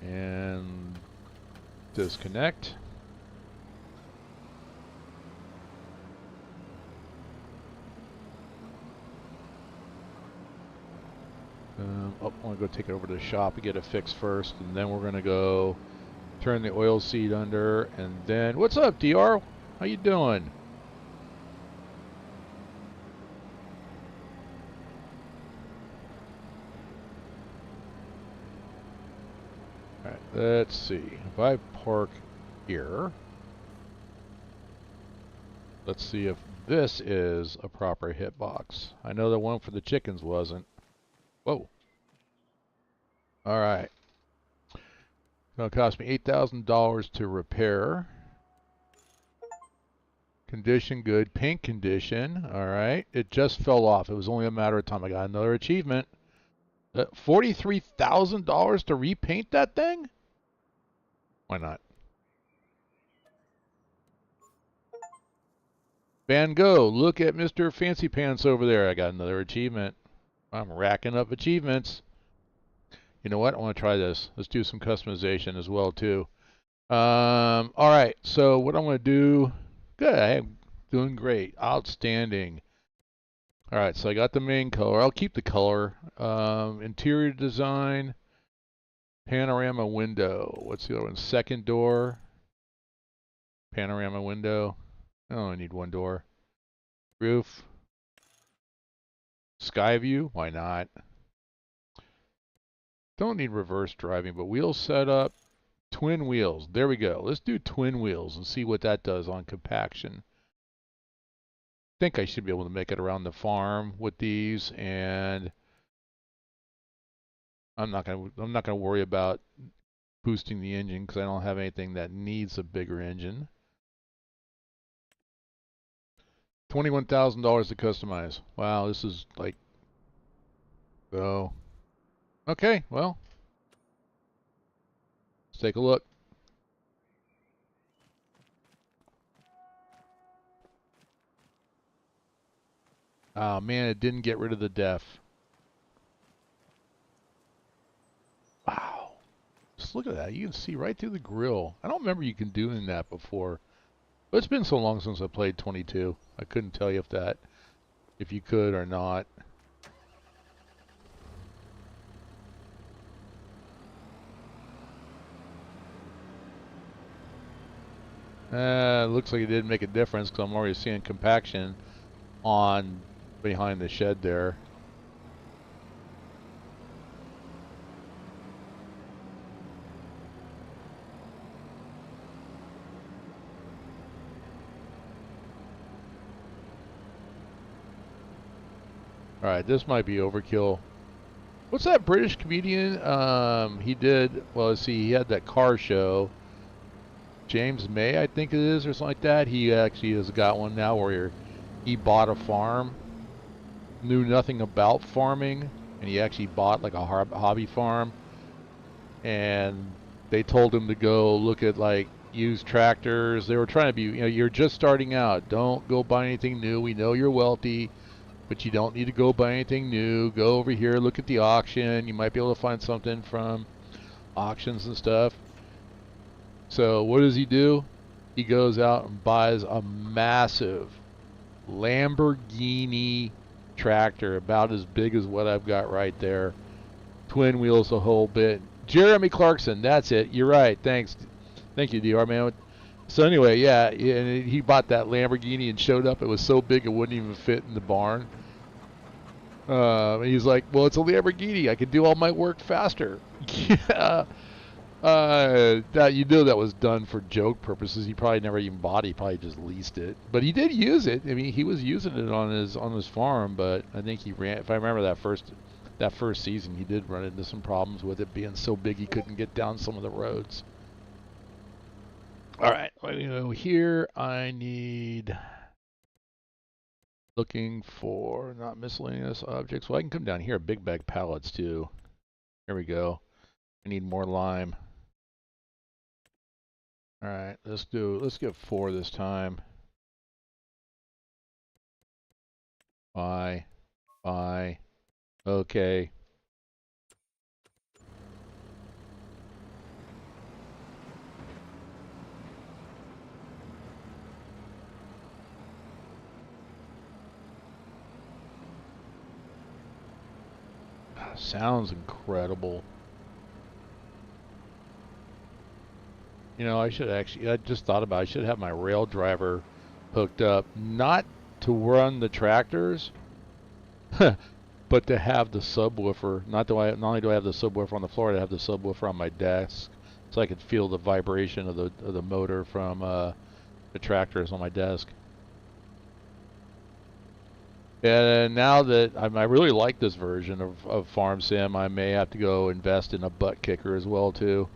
And disconnect. I want to go take it over to the shop and get it fixed first, and then we're going to go turn the oil seed under, and then what's up, DR? How you doing? All right, let's see. If I park here, let's see if this is a proper hitbox. I know the one for the chickens wasn't. Whoa. All right. It'll cost me $8,000 to repair. Condition good. Paint condition. All right. It just fell off. It was only a matter of time. I got another achievement. $43,000 to repaint that thing? Why not? Van Gogh, look at Mr. Fancy Pants over there. I got another achievement. I'm racking up achievements. You know what? I want to try this. Let's do some customization as well, too. All right. So what I'm going to do... Good. I'm doing great. Outstanding. All right. So I got the main color. I'll keep the color. Interior design. Panorama window. What's the other one? Second door. Panorama window. Oh, I need one door. Roof. Sky view. Why not? Don't need reverse driving, but wheel setup. Twin wheels. There we go. Let's do twin wheels and see what that does on compaction. I think I should be able to make it around the farm with these, and I'm not gonna worry about boosting the engine because I don't have anything that needs a bigger engine. $21,000 to customize. Wow, this is like, oh, okay. Well, let's take a look. Oh man, it didn't get rid of the def. Wow. Just look at that. You can see right through the grill. I don't remember you can doing that before. But it's been so long since I played 22. I couldn't tell you if you could or not. Looks like it didn't make a difference because I'm already seeing compaction on behind the shed there. All right, this might be overkill. What's that British comedian? He did, well, let's see, he had that car show. James May, I think it is, or something like that. He actually has got one now where he bought a farm, knew nothing about farming, and he actually bought like a hobby farm. And they told him to go look at like used tractors. They were trying to be, you're just starting out. Don't go buy anything new. We know you're wealthy. But you don't need to go buy anything new. Go over here, look at the auction. You might be able to find something from auctions and stuff. So what does he do? He goes out and buys a massive Lamborghini tractor, about as big as what I've got right there. Twin wheels the whole bit. Jeremy Clarkson, that's it. You're right. Thanks. Thank you, DR, man. So anyway, yeah, and he bought that Lamborghini and showed up. It was so big it wouldn't even fit in the barn. He's like, well, it's a Lamborghini. I can do all my work faster. Yeah. That you knew that was done for joke purposes. He probably never even bought it. He probably just leased it. But he did use it. I mean, he was using it on his farm. But I think he ran. If I remember that first season, he did run into some problems with it being so big he couldn't get down some of the roads. All right, here I need looking for not miscellaneous objects. Well, I can come down here, big bag pallets too. Here we go. I need more lime. All right, let's get 4 this time. Bye. Okay. Sounds incredible. I just thought about it. I should have my rail driver hooked up, not to run the tractors, but to have the subwoofer. Not only do I have the subwoofer on the floor, I have the subwoofer on my desk, so I could feel the vibration of the motor from the tractors on my desk. And now that I really like this version of Farm Sim, I may have to go invest in a butt kicker as well too.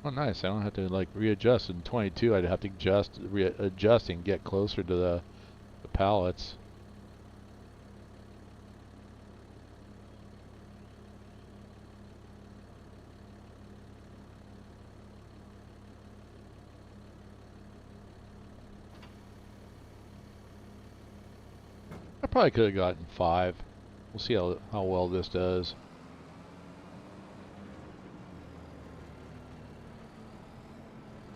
Oh, nice. I don't have to like readjust. In 22, I'd have to readjust and get closer to the pallets. I probably could have gotten 5. We'll see how well this does.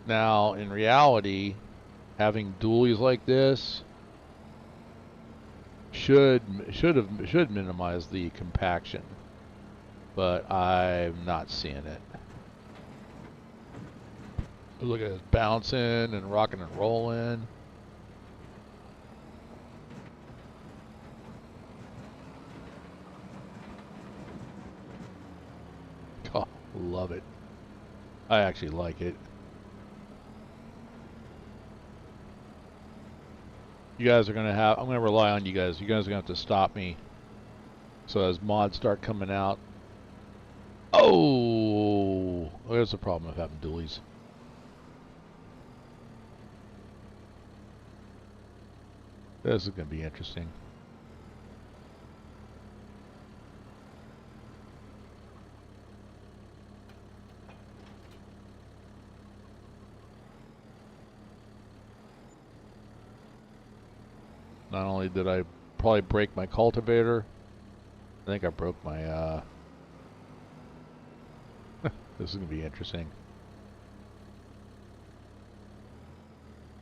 Now, in reality, having dualies like this should minimize the compaction, but I'm not seeing it. Look at it bouncing and rocking and rolling. Oh, love it. I actually like it. You guys are I'm going to rely on you guys. You guys are going to have to stop me. So as mods start coming out. Oh! There's the problem of having dualies. This is going to be interesting. Not only did I probably break my cultivator, I think I broke my, this is going to be interesting.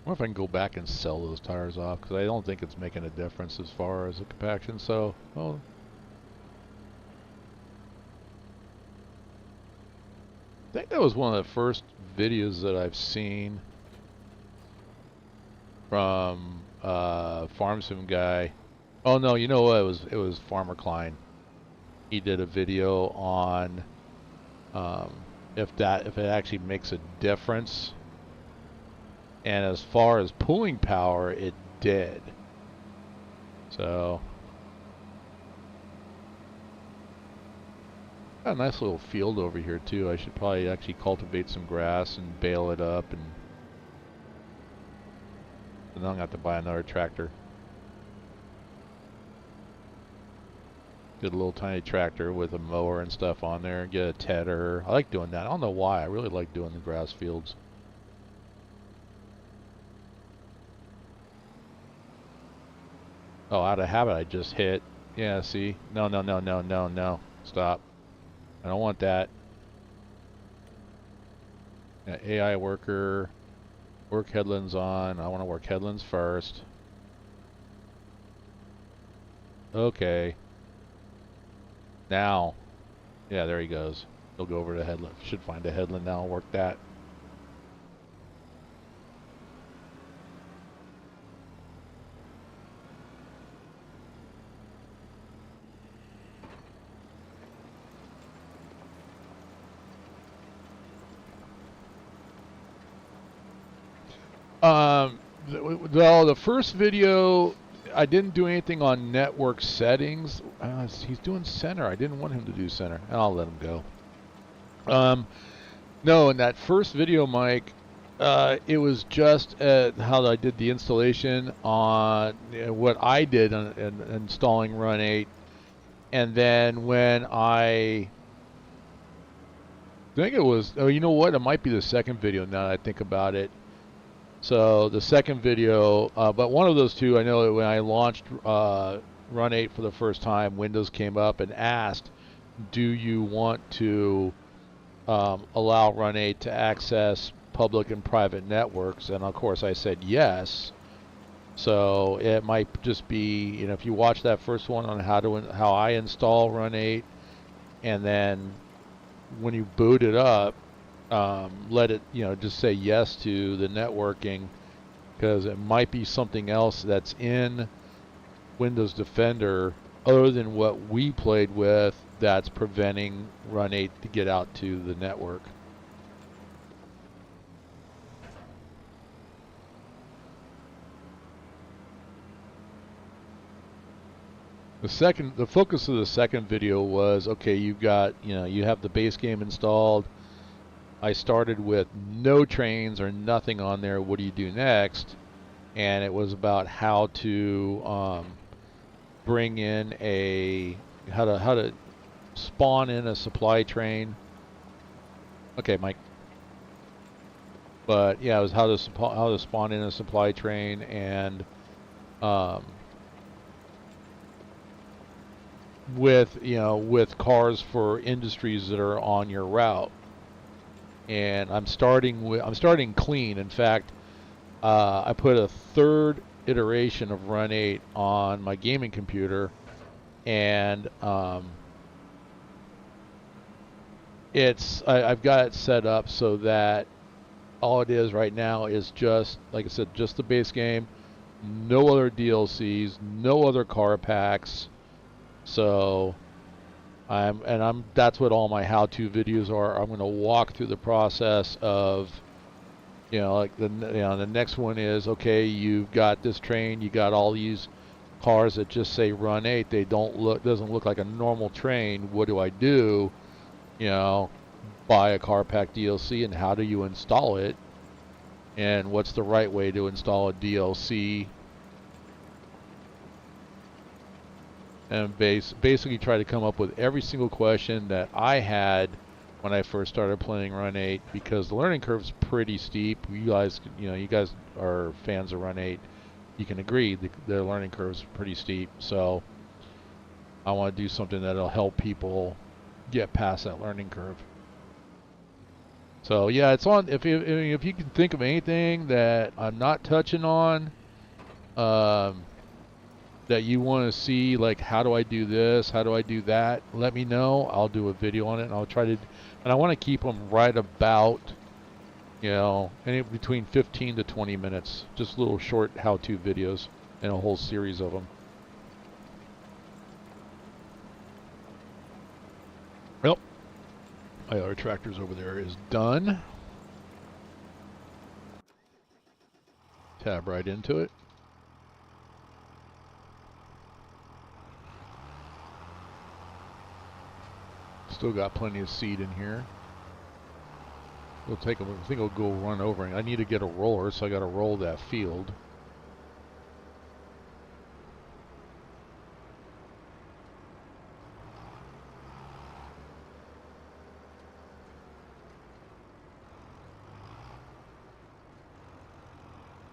I wonder if I can go back and sell those tires off, because I don't think it's making a difference as far as the compaction, so, well. I think that was one of the first videos that I've seen from Farm Sim guy. Oh no, you know what? It was Farmer Klein. He did a video on if it actually makes a difference. And as far as pulling power, it did. So got a nice little field over here too. I should probably actually cultivate some grass and bale it up, and then I'm gonna have to buy another tractor. Get a little tiny tractor with a mower and stuff on there, and get a tedder. I like doing that. I don't know why. I really like doing the grass fields. Oh, out of habit, I just hit. Yeah, see? No, no, no, no, no, no. Stop. I don't want that. Yeah, AI worker. Work headlands on. I want to work headlands first. Okay. Now. Yeah, there he goes. He'll go over to headland. Should find a headland now. Work that. Um, well, the first video, I didn't do anything on network settings. He's doing center. I didn't want him to do center. I'll let him go. No, in that first video, Mike, it was just how I did the installation on what I did in installing Run8, and then when I think it was, oh, you know what? It might be the second video now that I think about it. So the second video, but one of those two, I know that when I launched Run8 for the first time, Windows came up and asked, do you want to allow Run8 to access public and private networks? And of course I said yes. So it might just be, you know, if you watch that first one on how I install Run8, and then when you boot it up, let it, you know, just say yes to the networking, because it might be something else that's in Windows Defender other than what we played with that's preventing Run8 to get out to the network. The focus of the second video was, okay, you've got, you know, you have the base game installed. I started with no trains or nothing on there. What do you do next? And it was about how to bring in how to spawn in a supply train. Okay, Mike. But yeah, it was how to spawn in a supply train, and with cars for industries that are on your route. And I'm starting clean. In fact, I put a third iteration of Run8 on my gaming computer, and I've got it set up so that all it is right now is just, like I said, just the base game, no other DLCs, no other car packs. So that's what all my how-to videos are. I'm going to walk through the process of, like the next one is, okay, you've got this train, you got all these cars that just say Run8. They doesn't look like a normal train. What do I do? Buy a car pack DLC, and how do you install it? And what's the right way to install a DLC? And basically try to come up with every single question that I had when I first started playing Run8, because the learning curve is pretty steep. You guys are fans of Run8. You can agree the learning curve is pretty steep. So I want to do something that'll help people get past that learning curve. So yeah, it's on. If you can think of anything that I'm not touching on, that you want to see, like, how do I do this? How do I do that? Let me know. I'll do a video on it, and I'll try to. And I want to keep them right about, between 15 to 20 minutes. Just little short how-to videos, and a whole series of them. Well, my other tractors over there is done. Tab right into it. Still got plenty of seed in here. We'll take them. I think I'll go run over. I need to get a roller, so I got to roll that field.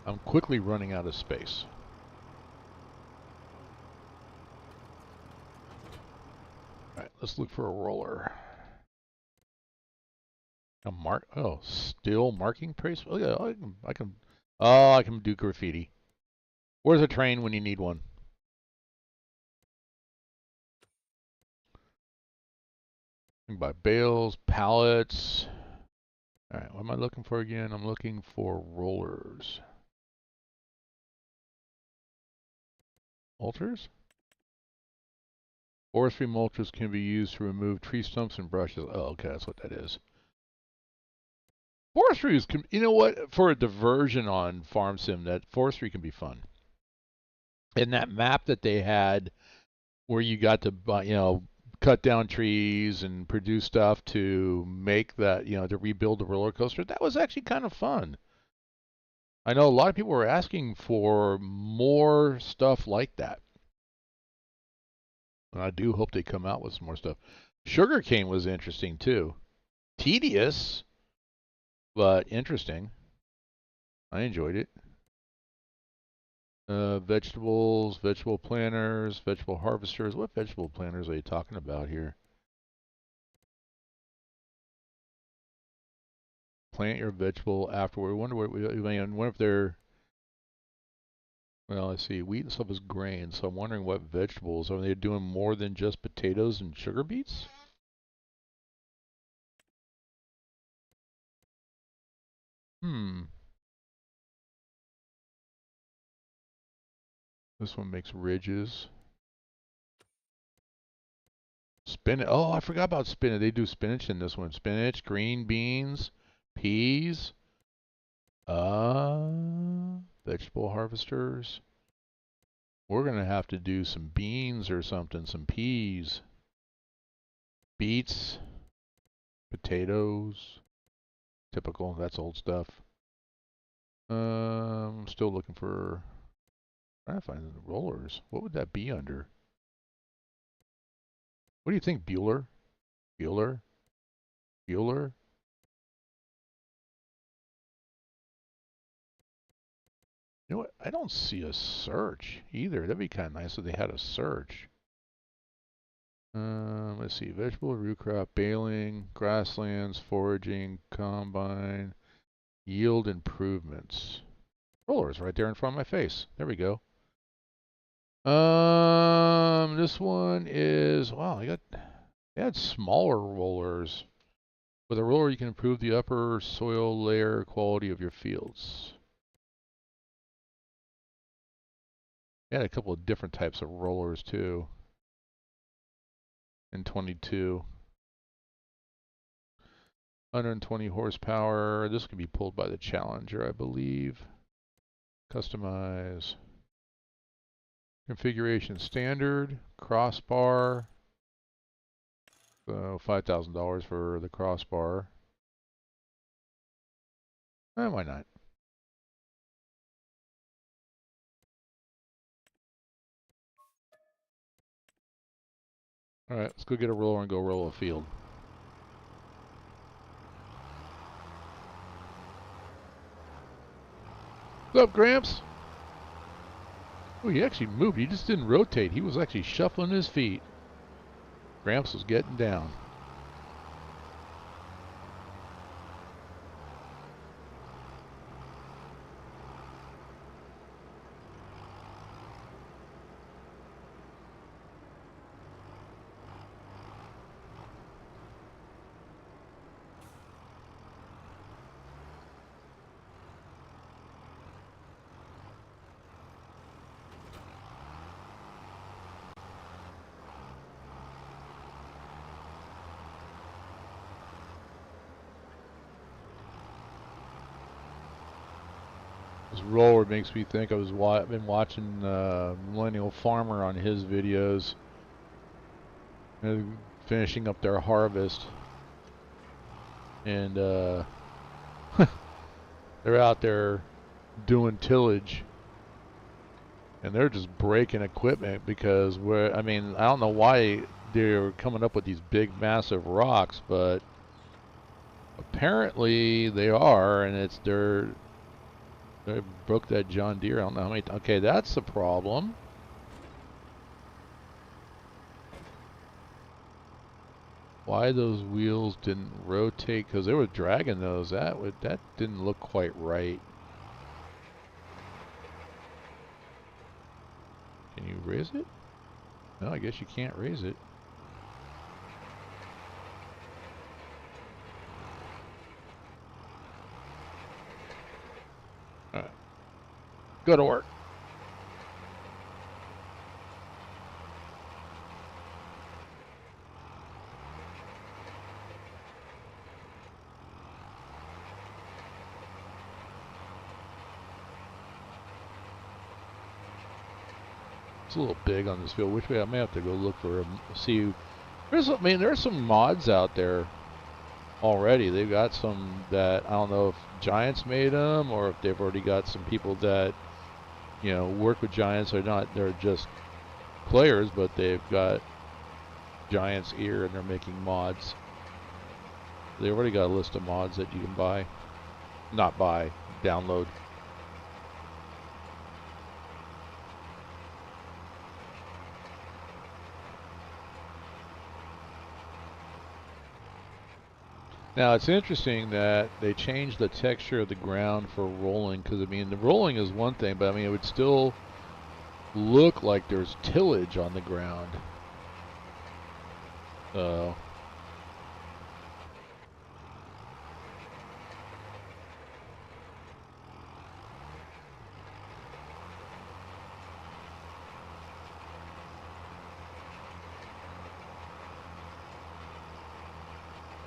I'm quickly running out of space. let's look for a roller. A mark. Oh, still marking trace. Oh yeah, I can. Oh, I can do graffiti. Where's a train when you need one? I can buy bales, pallets. All right, what am I looking for again? I'm looking for rollers. Mulchers? Forestry mulchers can be used to remove tree stumps and brushes. Oh, okay, that's what that is. Forestry is, you know what? For a diversion on Farm Sim, that forestry can be fun. And that map that they had, where you got to, cut down trees and produce stuff to make that, to rebuild the roller coaster, that was actually kind of fun. I know a lot of people were asking for more stuff like that. And I do hope they come out with some more stuff. Sugarcane was interesting too. Tedious, but interesting. I enjoyed it. Vegetables, vegetable planters, vegetable harvesters. What vegetable planters are you talking about here? Plant your vegetable afterward. I wonder wonder if they're, well, let's see, wheat and stuff is grain, so I'm wondering what vegetables. Are they doing more than just potatoes and sugar beets? This one makes ridges. Spinach. Oh, I forgot about spinach. They do spinach in this one. Spinach, green beans, peas. Vegetable harvesters. We're going to have to do some beans or something, some peas, beets, potatoes. Typical. That's old stuff. I'm still looking for, trying to find the rollers. What would that be under? What do you think, Bueller? Bueller? Bueller? You know what? I don't see a search either. That'd be kind of nice if they had a search. Let's see. Vegetable, root crop, baling, grasslands, foraging, combine, yield improvements. Rollers right there in front of my face. There we go. This one is, wow, they had smaller rollers. With a roller, you can improve the upper soil layer quality of your fields. They had a couple of different types of rollers too. In 22. 120 horsepower. This can be pulled by the Challenger, I believe. Customize. Configuration standard. Crossbar. So $5,000 for the crossbar. Why not? Alright, let's go get a roller and go roll a field. What's up, Gramps? Oh, he actually moved. He just didn't rotate. He was actually shuffling his feet. Gramps was getting down. This roller makes me think I've been watching Millennial Farmer on his videos. They're finishing up their harvest. And they're out there doing tillage. And they're just breaking equipment because I don't know why they're coming up with these big massive rocks, but apparently they are, and they broke that John Deere. I don't know how many. Okay, that's a problem. why those wheels didn't rotate, because they were dragging those. That didn't look quite right. Can you raise it? No, I guess you can't raise it. Alright. Go to work. It's a little big on this field. Which way I may have to go look for them. See, there's some mods out there already. They've got some that I don't know if Giants made them or if they've already got some people that work with Giants. They're just players, but they've got Giants ear and they're making mods. They already got a list of mods that you can buy, not buy, download. Now it's interesting that they changed the texture of the ground for rolling, because I mean the rolling is one thing, but I mean it would still look like there's tillage on the ground. So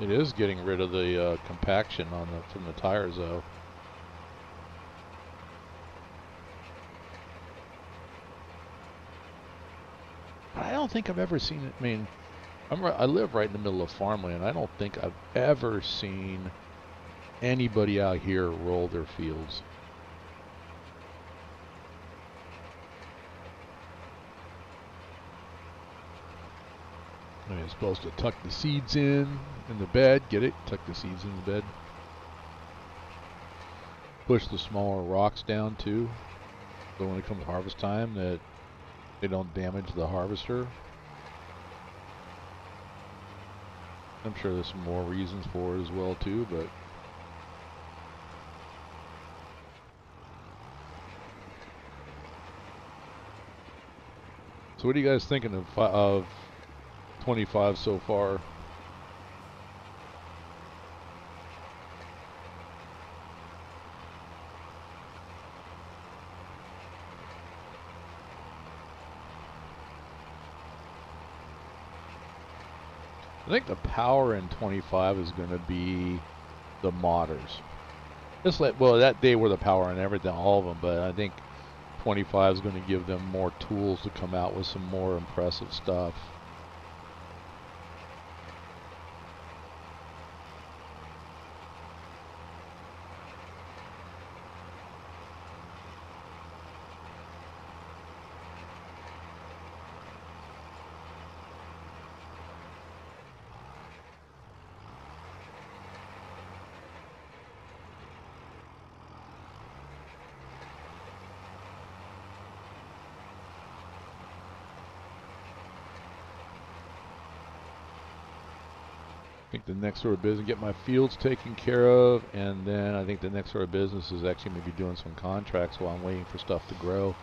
it is getting rid of the compaction from the tires, though. I don't think I've ever seen it. I mean, I live right in the middle of farmland. I don't think I've ever seen anybody out here roll their fields. I mean, it's supposed to tuck the seeds in the bed. Get it? Tuck the seeds in the bed. Push the smaller rocks down too, so when it comes harvest time that they don't damage the harvester. I'm sure there's some more reasons for it as well too, but so what are you guys thinking of 25 so far? I think the power in 25 is going to be the modders. That they were the power in everything, all of them, but I think 25 is going to give them more tools to come out with some more impressive stuff. I think the next order of business, get my fields taken care of, and then I think the next order of business is actually maybe doing some contracts while I'm waiting for stuff to grow.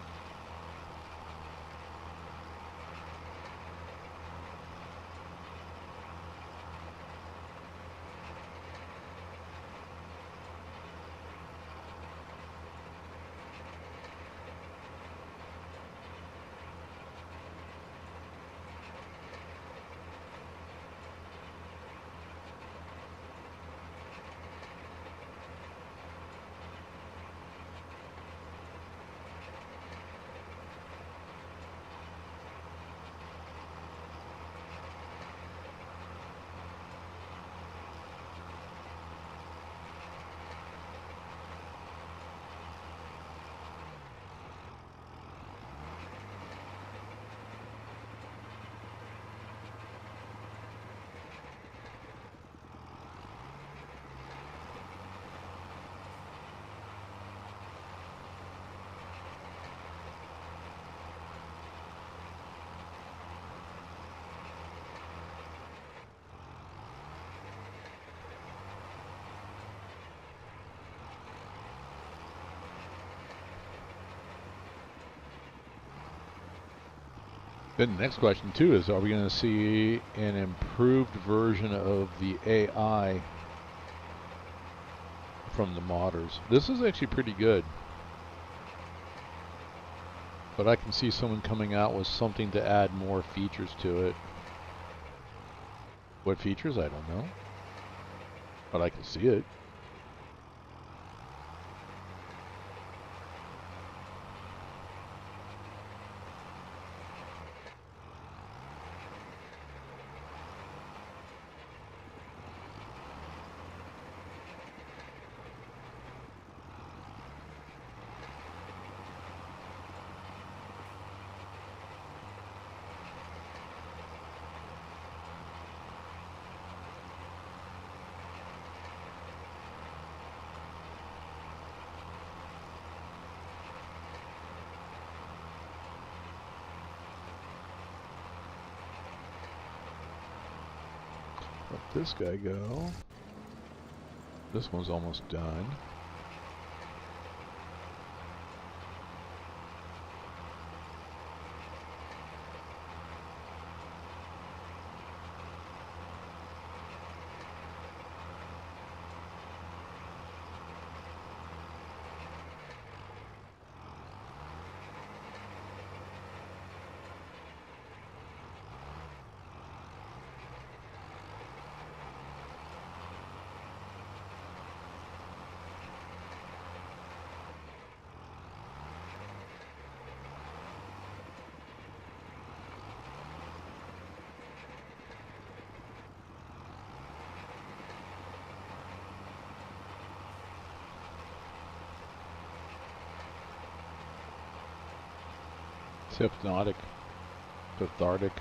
Then the next question too is, are we going to see an improved version of the AI from the modders? This is actually pretty good. But I can see someone coming out with something to add more features to it. What features? I don't know. But I can see it. Let this guy go. This one's almost done. It's hypnotic, cathartic.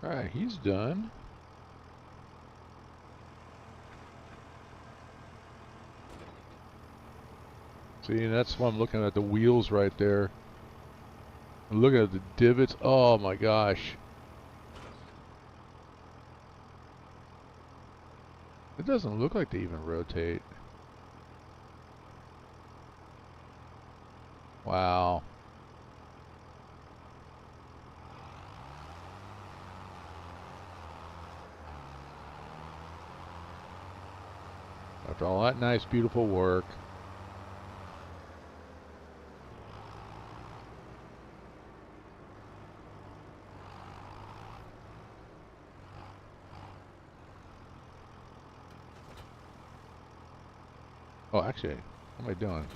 Alright, he's done. See, that's why I'm looking at the wheels right there. I'm looking at the divots. Oh my gosh. It doesn't look like they even rotate. Wow. After all that nice, beautiful work. Oh, actually, what am I doing?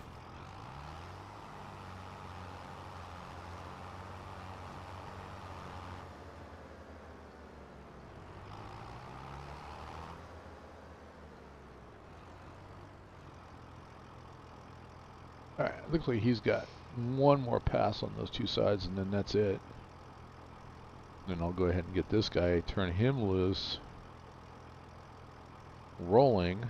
Alright, looks like he's got one more pass on those two sides and then that's it. Then I'll go ahead and get this guy, turn him loose. Rolling.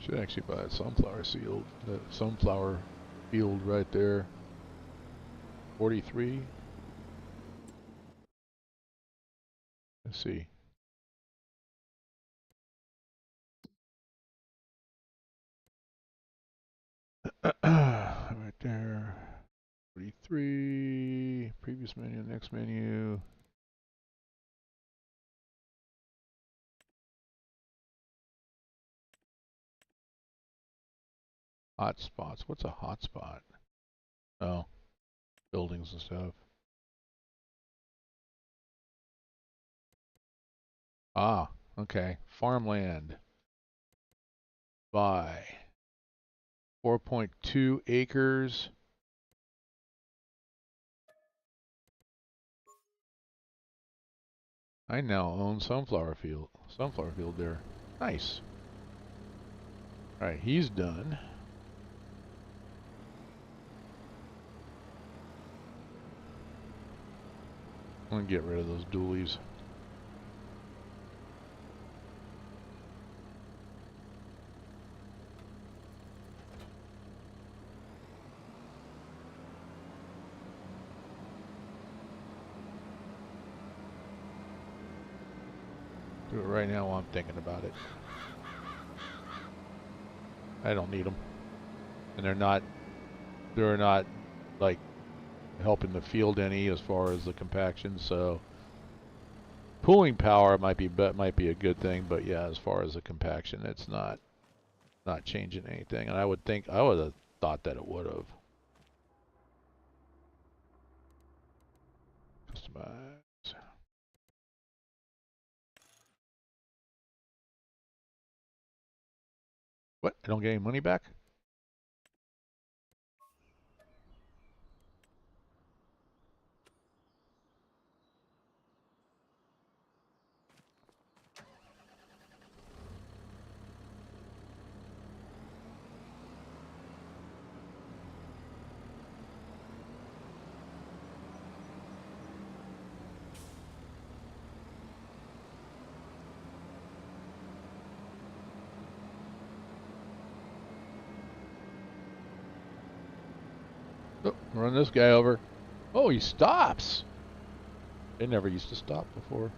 Should actually buy a sunflower field. The sunflower field right there. 43. Let's see. Right there. 43. Previous menu, next menu. Hotspots. What's a hotspot? Oh, buildings and stuff. Ah, okay. Farmland. Buy. 4.2 acres. I now own sunflower field. Sunflower field there. Nice. Alright, he's done. I'm gonna get rid of those dualies. Do it right now while I'm thinking about it. I don't need them. And they're not like helping the field any as far as the compaction, so pooling power might be a good thing, but yeah, as far as the compaction, it's not changing anything. And I would have thought that it would have. Customize. What? I don't get any money back? Oh, run this guy over. Oh, he stops. They never used to stop before.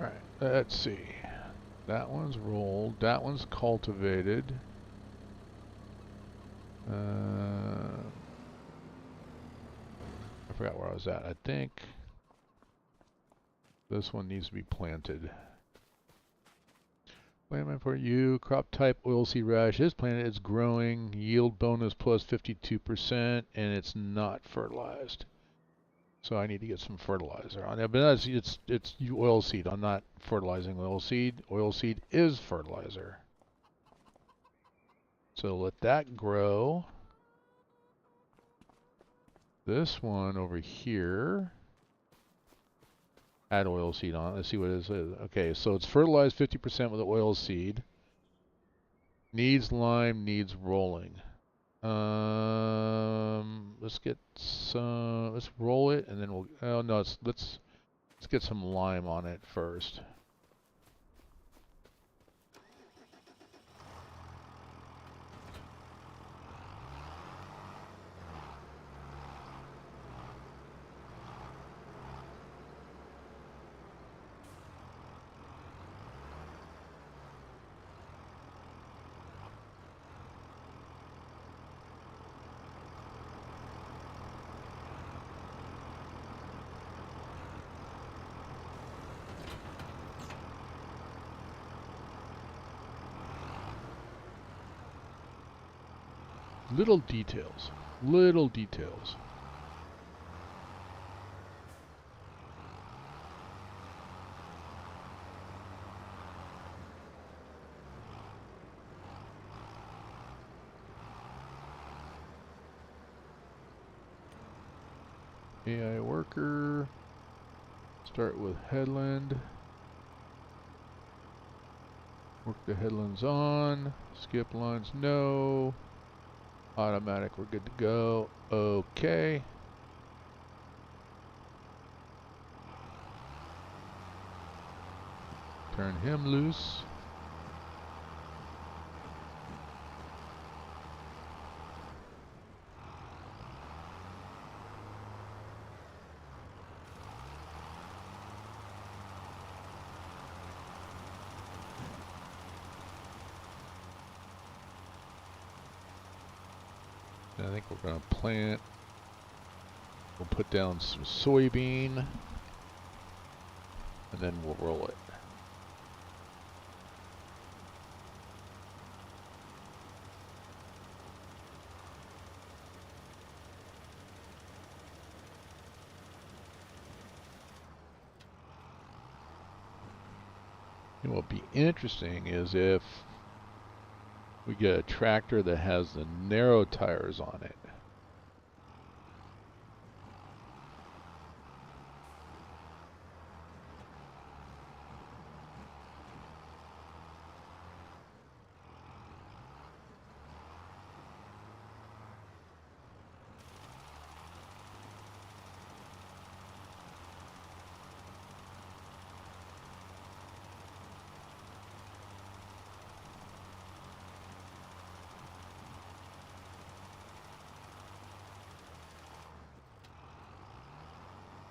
Alright, let's see. That one's rolled. That one's cultivated. I forgot where I was at. I think this one needs to be planted. Plan for you. Crop type oilseed radish is planted. It's growing. Yield bonus plus 52%, and it's not fertilized. So I need to get some fertilizer on it. But it's oilseed. I'm not fertilizing oilseed. Oilseed is fertilizer. So let that grow. This one over here. Add oilseed on it. Let's see what it is. Okay, so it's fertilized 50% with the oilseed. Needs lime, needs rolling. Let's get some. Let's roll it, and then we'll. Oh no, let's get some lime on it first. Little details. Little details. AI worker. Start with headland. Work the headlands on. Skip lines, no. Automatic, we're good to go. Okay. Turn him loose. I think we're going to plant. We'll put down some soybean, and then we'll roll it. And what will be interesting is if we get a tractor that has the narrow tires on it.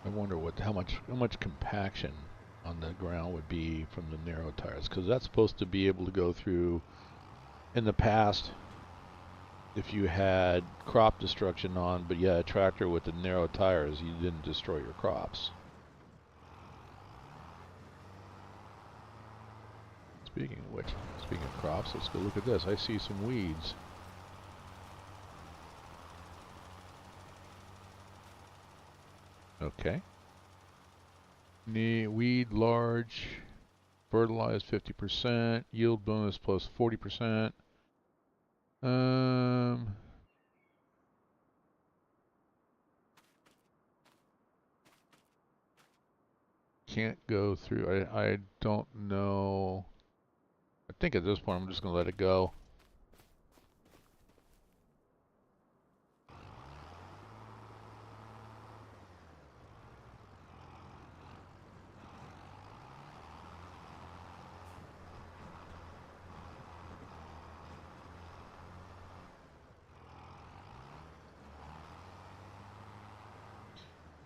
I wonder how much compaction on the ground would be from the narrow tires, because that's supposed to be able to go through. In the past, if you had crop destruction on, but you had a tractor with the narrow tires, you didn't destroy your crops. Speaking of crops, let's go look at this. I see some weeds. Okay. Weed large, fertilized 50%, yield bonus plus 40%. Can't go through. I don't know. I think at this point I'm just gonna let it go.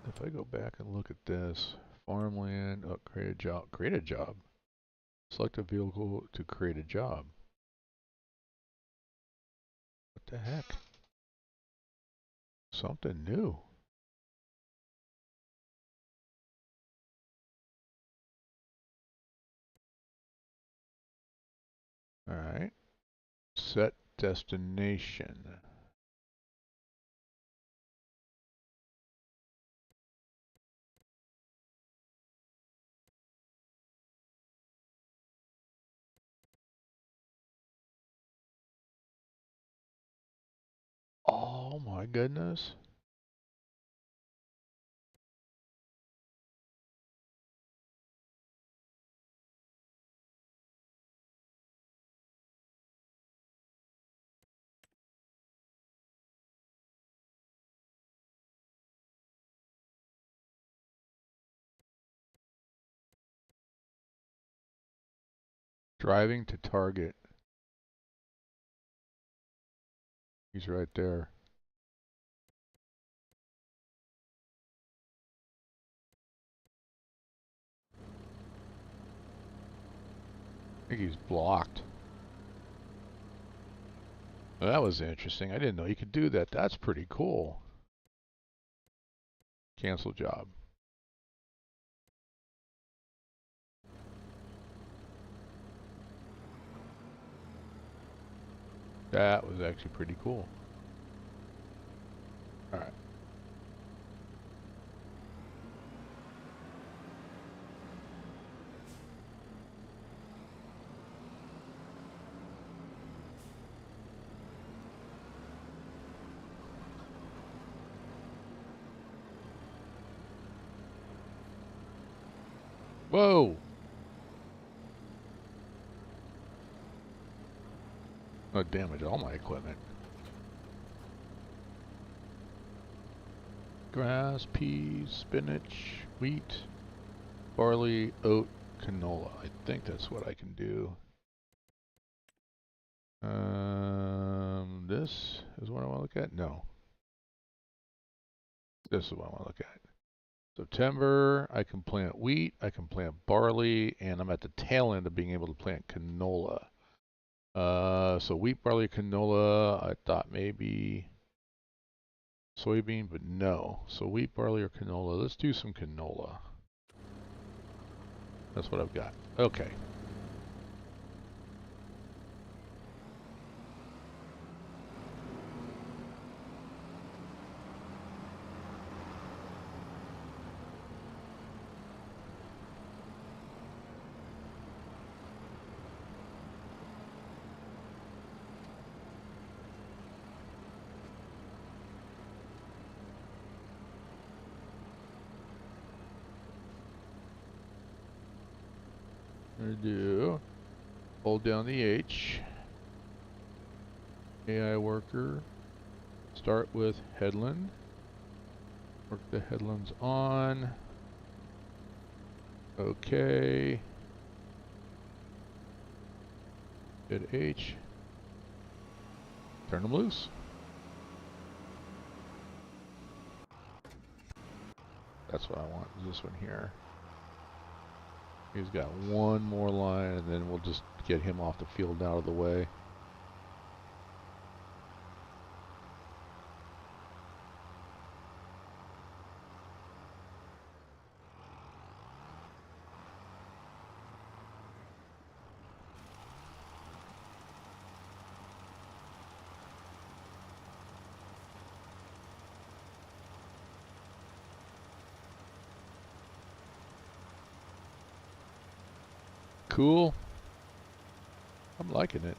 If I go back and look at this, farmland, oh, create a job. Select a vehicle to create a job. What the heck? Something new. Alright. Set destination. Oh my goodness. Driving to target. He's right there. I think he's blocked. Well, that was interesting. I didn't know you could do that. That's pretty cool. Cancel job. That was actually pretty cool. Alright. Whoa! Oh, damage all my equipment. Grass, peas, spinach, wheat, barley, oat, canola. I think that's what I can do. This is what I want to look at? No. This is what I want to look at. September, I can plant wheat, I can plant barley, and I'm at the tail end of being able to plant canola. So wheat, barley, canola, I thought maybe soybean, but no. So wheat, barley, or canola. Let's do some canola. That's what I've got. Okay. Do hold down the H. AI worker. Start with headland. Work the headlands on. Okay. Hit H. Turn them loose. That's what I want, is this one here. He's got one more line, and then we'll just get him off the field out of the way. Cool. I'm liking it.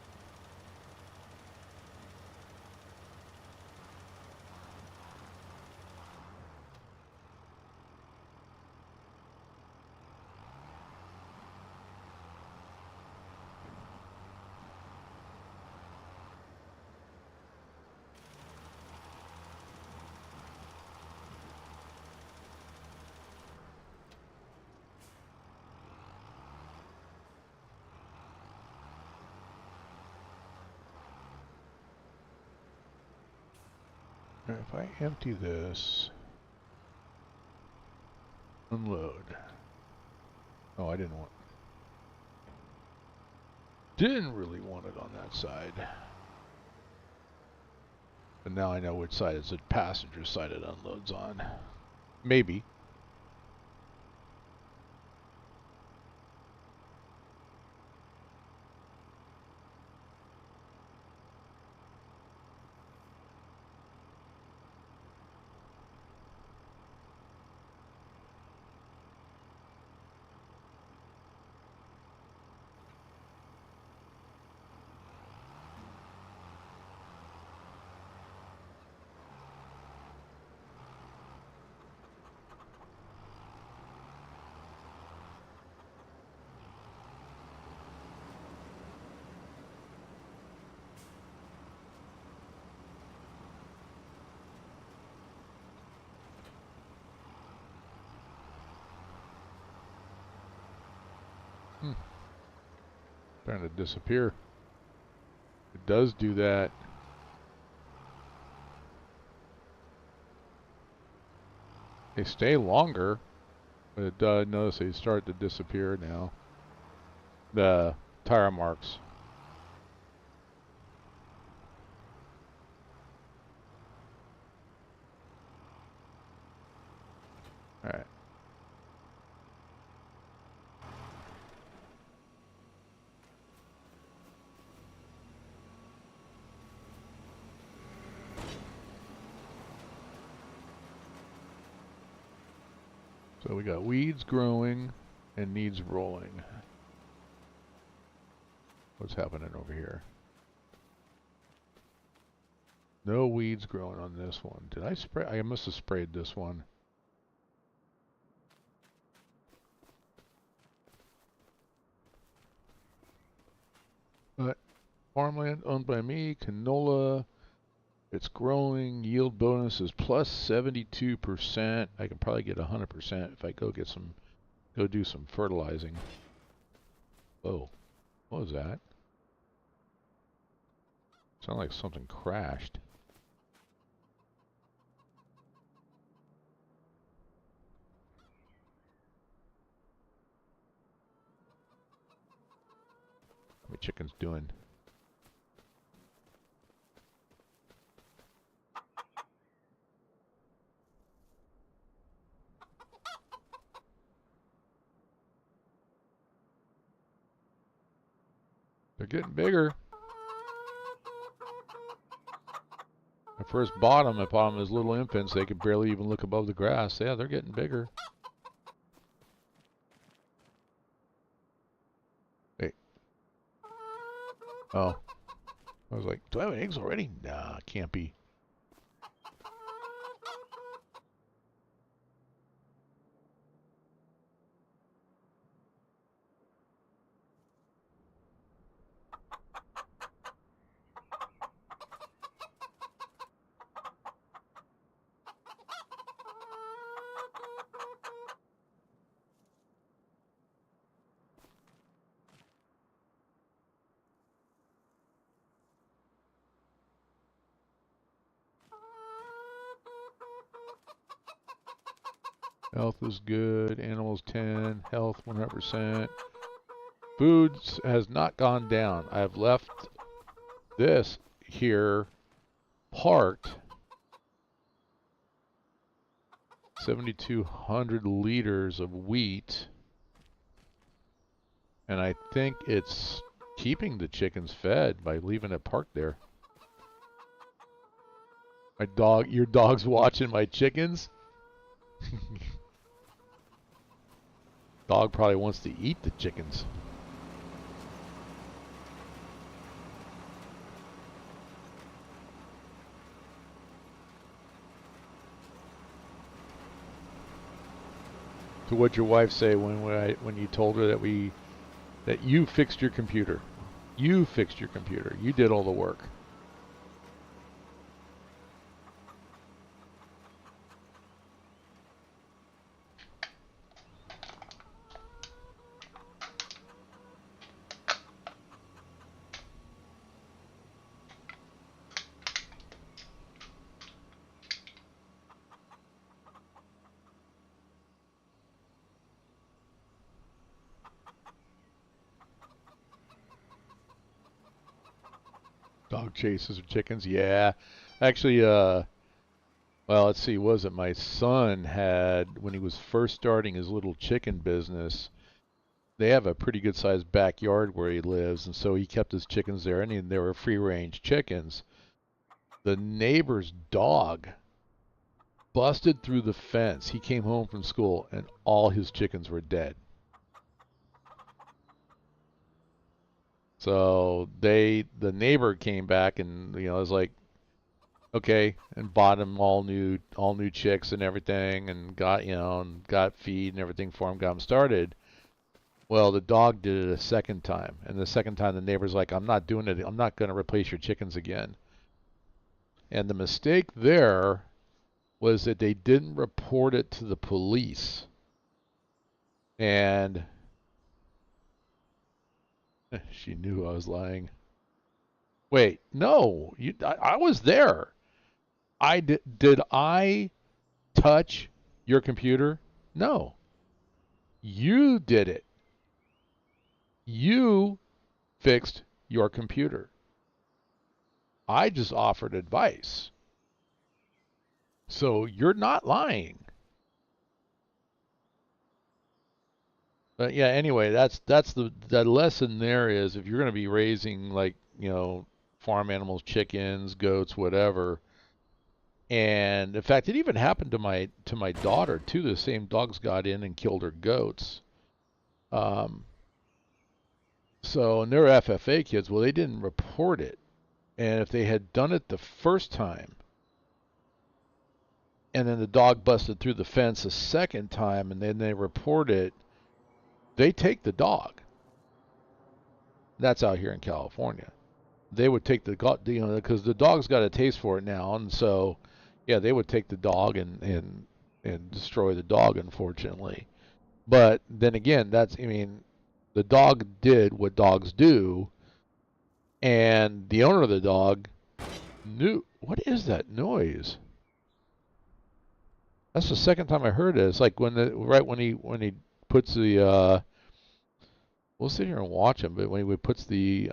If I empty this, unload. Oh, I didn't really want it on that side. But now I know which side is the passenger side it unloads on. Maybe. Trying to disappear. It does do that. They stay longer, but it does. Notice they start to disappear now. The tire marks. All right. So we got weeds growing and needs rolling. What's happening over here? No weeds growing on this one. Did I spray? I must have sprayed this one. But farmland owned by me, canola. It's growing. Yield bonus is plus 72%. I can probably get 100% if I go do some fertilizing. Whoa. What was that? Sounded like something crashed. What are my chickens doing? They're getting bigger. I first bought them as little infants. They could barely even look above the grass. Yeah, they're getting bigger. Hey. Oh. I was like, do I have eggs already? Nah, can't be. Health is good. Animals 10. Health 100%. Foods has not gone down. I've left this here parked. 7,200 liters of wheat. And I think it's keeping the chickens fed by leaving it parked there. Your dog's watching my chickens? Dog probably wants to eat the chickens. So what'd your wife say when you told her that you fixed your computer? You fixed your computer. You did all the work. Dog chases chickens. Yeah. Actually, well, let's see. Was it my son had, when he was first starting his little chicken business, they have a pretty good sized backyard where he lives, and so he kept his chickens there, and they were free range chickens. The neighbor's dog busted through the fence. He came home from school, and all his chickens were dead. So the neighbor came back and was like, okay, and bought him all new chicks and everything, and got feed and everything for him, got him started. Well, the dog did it a second time, and the second time the neighbor's like, I'm not doing it. I'm not going to replace your chickens again. And the mistake there was that they didn't report it to the police. And she knew I was lying. Wait, no, I was there. Did I touch your computer? No. You did it. You fixed your computer. I just offered advice. So you're not lying. But yeah, anyway, that's the lesson there is, if you're going to be raising, like, farm animals, chickens, goats, whatever. And in fact, it even happened to my daughter too. The same dogs got in and killed her goats. So, and they're FFA kids. Well, they didn't report it. And if they had done it the first time, and then the dog busted through the fence a second time, and then they report it, they take the dog. That's out here in California. They would take because the dog's got a taste for it now, and so, yeah, they would take the dog and destroy the dog, unfortunately. But then again, The dog did what dogs do, and the owner of the dog knew. What is that noise? That's the second time I heard it. It's like right when he puts the we'll sit here and watch him, but when he puts the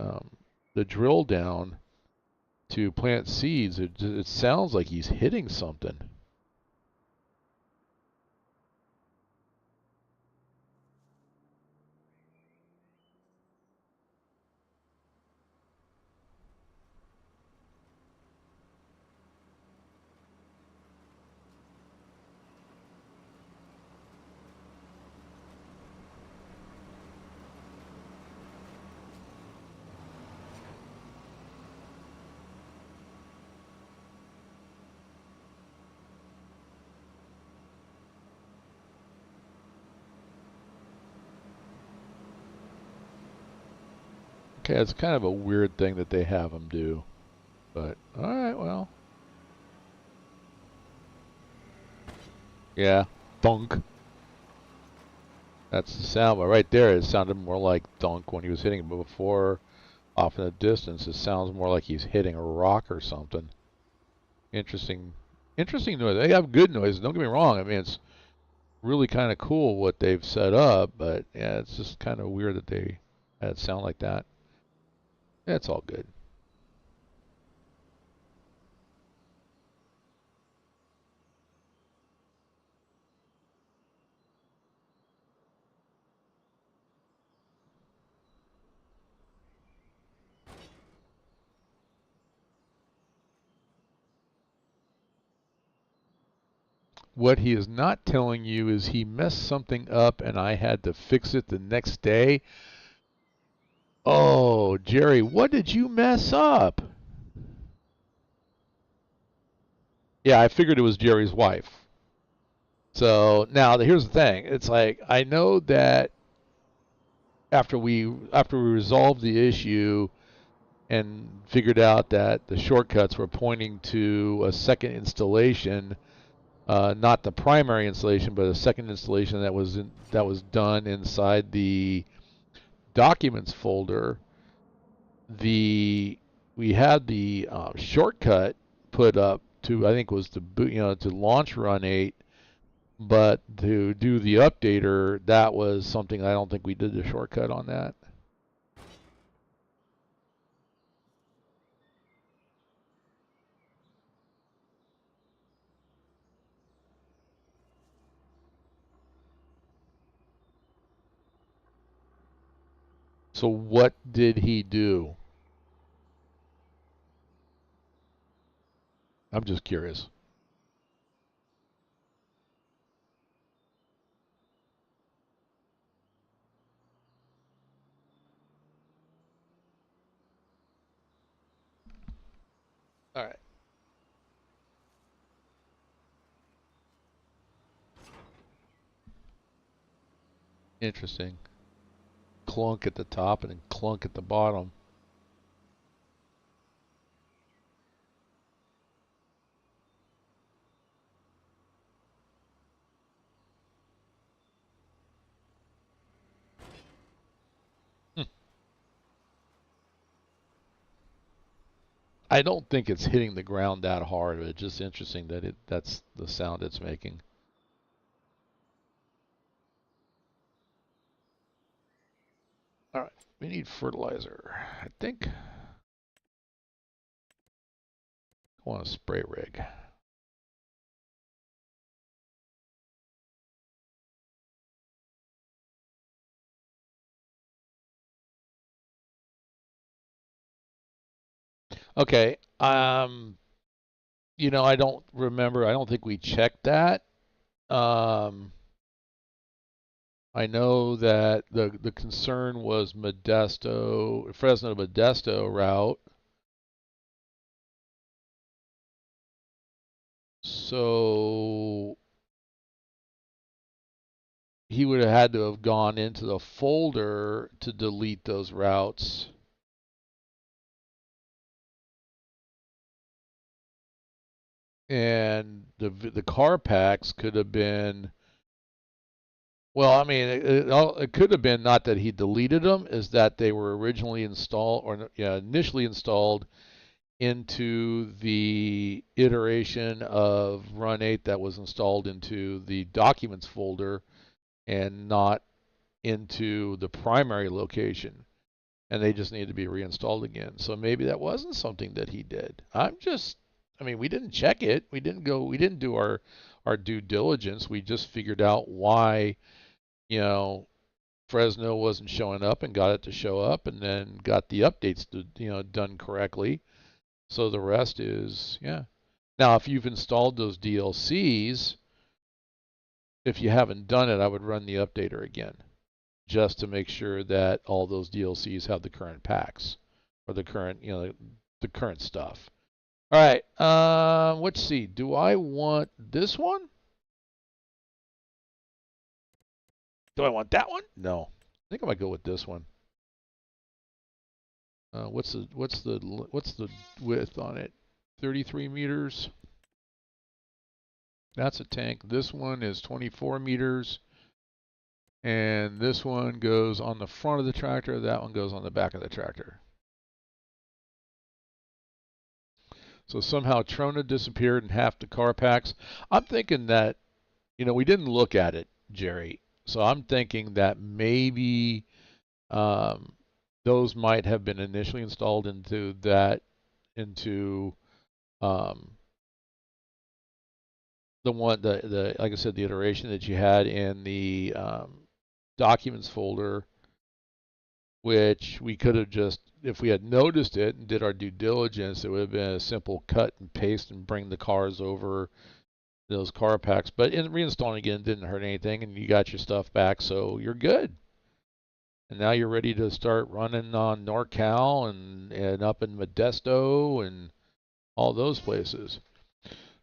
drill down to plant seeds, it sounds like he's hitting something. Okay, it's kind of a weird thing that they have him do, but all right, well, yeah, thunk. That's the sound, but right there, it sounded more like thunk when he was hitting it. But before, off in the distance, it sounds more like he's hitting a rock or something. Interesting, interesting noise. They have good noise. Don't get me wrong. I mean, it's really kind of cool what they've set up, but yeah, it's just kind of weird that they had it sound like that. Yeah, it's all good. What he is not telling you is he messed something up and I had to fix it the next day. Oh, Jerry, what did you mess up? Yeah, I figured it was Jerry's wife. So now here's the thing. It's like I know that after we resolved the issue and figured out that the shortcuts were pointing to a second installation, not the primary installation, but a second installation that was done inside the documents folder. The We had the shortcut put up to, I think was to boot, to launch Run8, but to do the updater, that was something I don't think we did the shortcut on that. So what did he do? I'm just curious. All right. Interesting. Clunk at the top and then clunk at the bottom. Hmm. I don't think it's hitting the ground that hard. It's just interesting that that's the sound it's making. All right. We need fertilizer. I think I want a spray rig. Okay. I don't remember. I don't think we checked that. Um, I know that the concern was Fresno Modesto route. So he would have had to have gone into the folder to delete those routes. And the car packs could have been Well, I mean, it could have been not that he deleted them, is that they were originally installed or yeah, initially installed into the iteration of Run8 that was installed into the documents folder and not into the primary location. And they just need to be reinstalled again. So maybe that wasn't something that he did. I mean, we didn't check it. We didn't do our due diligence. We just figured out why, you know, Fresno wasn't showing up and got it to show up and then got the updates to, done correctly. So the rest is, yeah. Now, if you've installed those DLCs, if you haven't done it, I would run the updater again just to make sure that all those DLCs have the current packs or the current, the current stuff. All right. Let's see. Do I want this one? Do I want that one? No. I think I might go with this one. What's the width on it? 33 meters. That's a tank. This one is 24 meters. And this one goes on the front of the tractor. That one goes on the back of the tractor. So somehow Trona disappeared in half the car packs. I'm thinking that, we didn't look at it, Jerry. So I'm thinking that maybe um, those might have been initially installed into um, the like I said, the iteration that you had in the documents folder, which we could have just, if we had noticed it and did our due diligence, it would have been a simple cut and paste and bring the cars over those car packs. But in reinstalling again didn't hurt anything, and you got your stuff back, so you're good. And now you're ready to start running on NorCal and up in Modesto and all those places.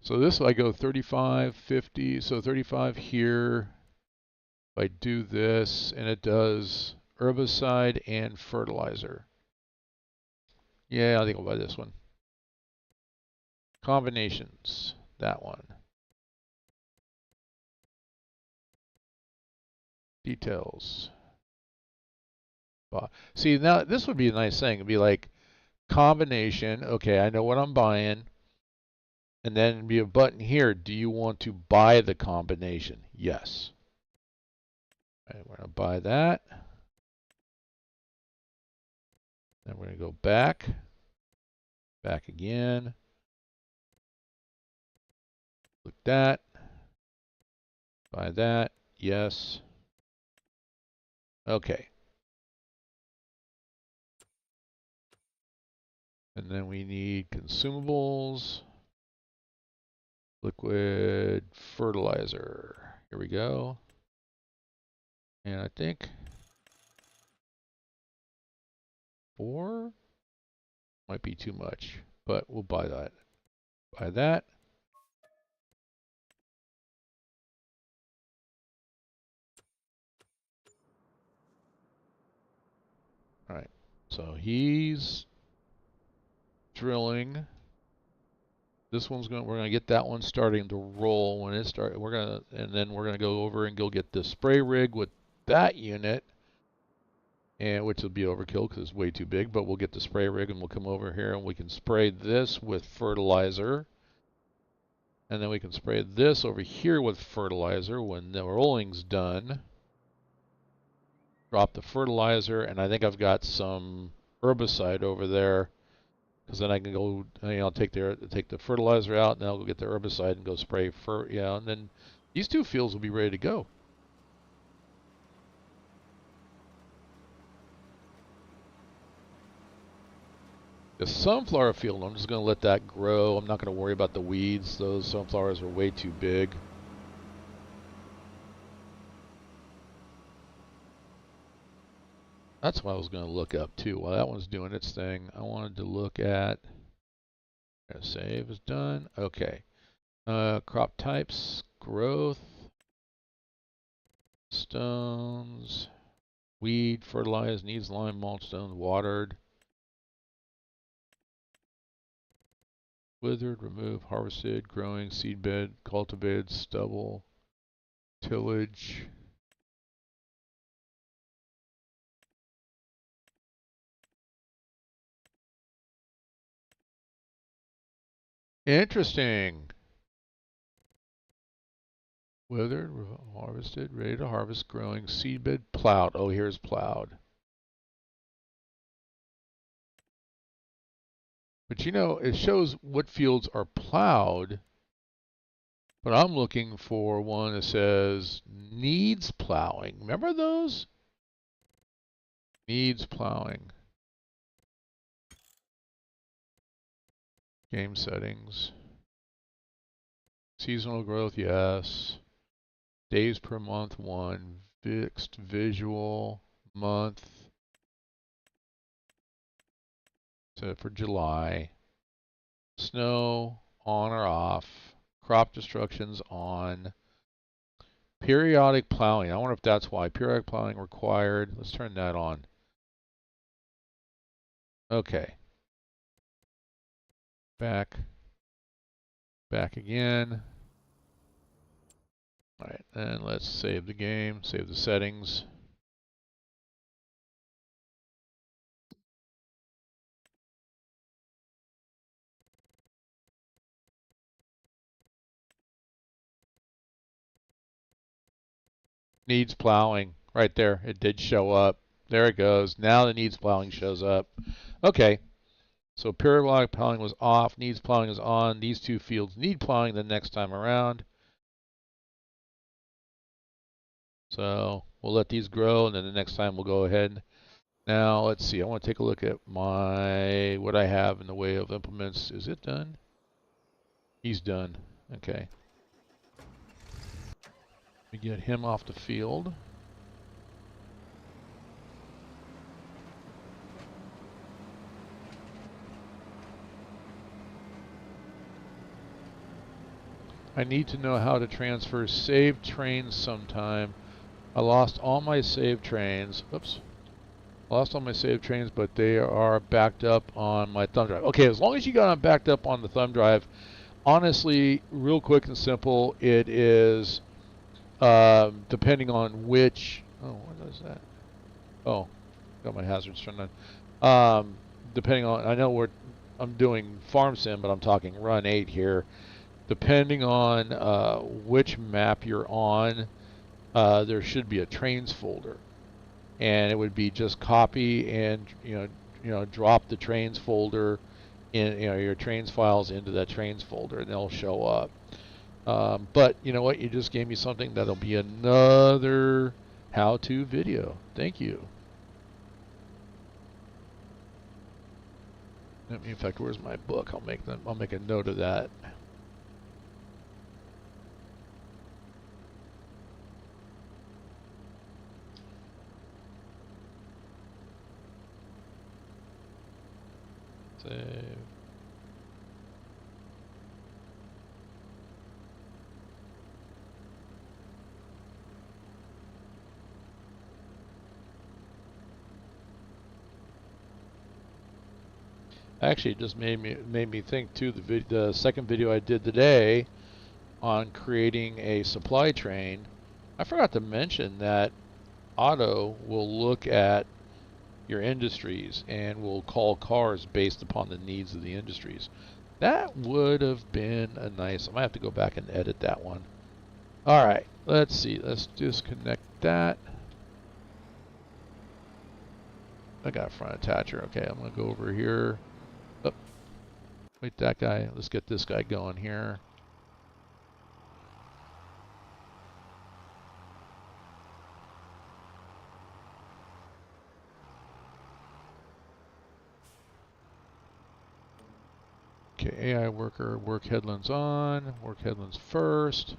So this, I go 35, 50, so 35 here. If I do this, and it does herbicide and fertilizer. Yeah, I think I'll buy this one. Combinations, that one. Details. See, now this would be a nice thing. It'd be like combination. Okay, I know what I'm buying. And then it'd be a button here. Do you want to buy the combination? Yes. All right, we're going to buy that. Then we're going to go back. Back again. Click that. Buy that. Yes. Okay. And then we need consumables. Liquid fertilizer. Here we go. And I think 4 might be too much, but we'll buy that. Buy that. All right. So he's drilling. This one's we're gonna get that one starting to roll when it starts. And then we're gonna go over and go get the spray rig with that unit, and which will be overkill because it's way too big. But we'll get the spray rig and we'll come over here and we can spray this with fertilizer, and then we can spray this over here with fertilizer when the rolling's done. Drop the fertilizer, and I think I've got some herbicide over there. Because then I can go, take the fertilizer out, and then I'll go get the herbicide and go spray and then these two fields will be ready to go. The sunflower field, I'm just going to let that grow. I'm not going to worry about the weeds. Those sunflowers are way too big. That's what I was going to look up too. While that one's doing its thing, I wanted to look at, save is done. Okay. Crop types, growth, stones, weed, fertilized, needs lime, mulch, stones, watered, withered, remove, harvested, growing, seedbed, cultivated, stubble, tillage. Interesting. Withered, harvested, ready to harvest, growing, seedbed, plowed. Oh, here's plowed. But you know, it shows what fields are plowed, but I'm looking for one that says needs plowing. Remember those? Needs plowing. Game settings. Seasonal growth, yes. Days per month, 1. Fixed visual, month. So for July. Snow, on or off. Crop destructions, on. Periodic plowing. I wonder if that's why. Periodic plowing required. Let's turn that on. Okay. Back again. All right, and let's save the game, save the settings. Needs plowing. Right there, it did show up. There it goes. Now the needs plowing shows up. Okay, so periodic plowing was off, needs plowing is on. These two fields need plowing the next time around. So we'll let these grow, and then the next time we'll go ahead. Now let's see. I want to take a look at what I have in the way of implements. Is it done? He's done. Okay. We get him off the field. I need to know how to transfer saved trains sometime. I lost all my saved trains. Oops. Lost all my saved trains, but they are backed up on my thumb drive. Okay, as long as you got them backed up on the thumb drive, honestly, real quick and simple, it is depending on which. Oh, what is that? Oh, got my hazards turned on. Depending on, I know I'm doing Farm Sim, but I'm talking Run8 here. Depending on which map you're on, there should be a trains folder, and it would be just copy and drop the trains folder in your trains files into that trains folder, and they'll show up. But you know what? You just gave me something that'll be another how-to video. Thank you. In fact, where's my book? I'll make a note of that. Save. Actually, it just made me think too. The second video I did today on creating a supply train, I forgot to mention that Auto will look at your industries and will call cars based upon the needs of the industries. That would have been a nice. I might have to go back and edit that one. All right, let's see. Let's disconnect that. I got a front attacher. Okay, I'm gonna go over here. Oh, wait, that guy. Let's get this guy going here. Okay, AI worker, work headlands on. Work headlands first.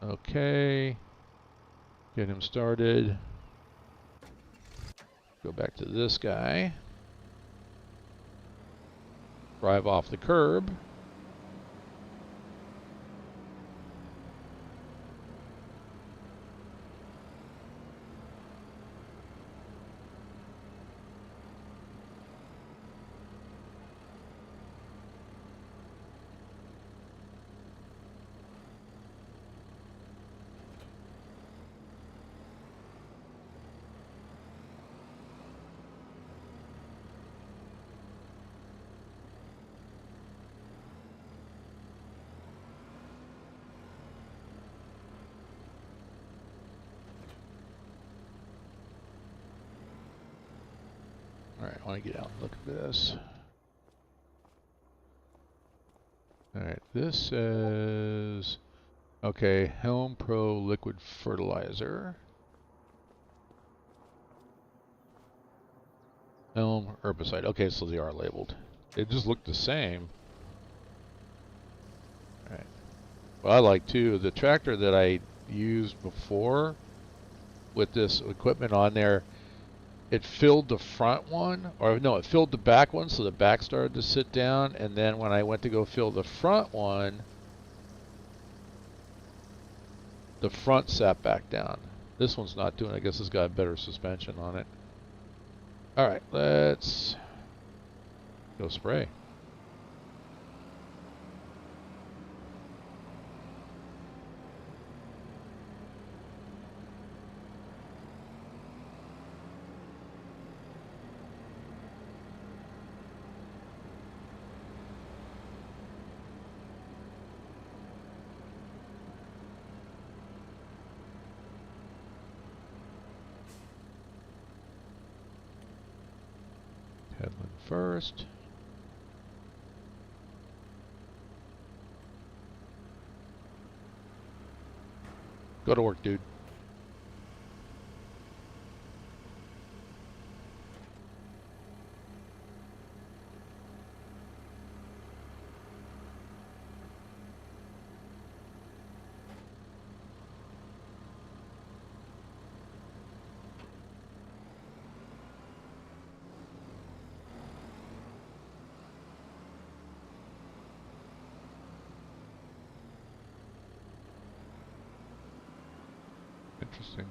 Okay. Get him started. Go back to this guy. Drive off the curb. All right, I want to get out and look at this. All right, this says, okay, Helm Pro liquid fertilizer. Helm herbicide. Okay, so they are labeled. They just look the same. All right. Well, I like too, the tractor that I used before with this equipment on there, it filled the front one, or no, it filled the back one, so the back started to sit down, and then when I went to go fill the front one, the front sat back down. This one's not doing it. I guess it's got a better suspension on it. All right, let's go spray. Headland first. Go to work, dude. Interesting.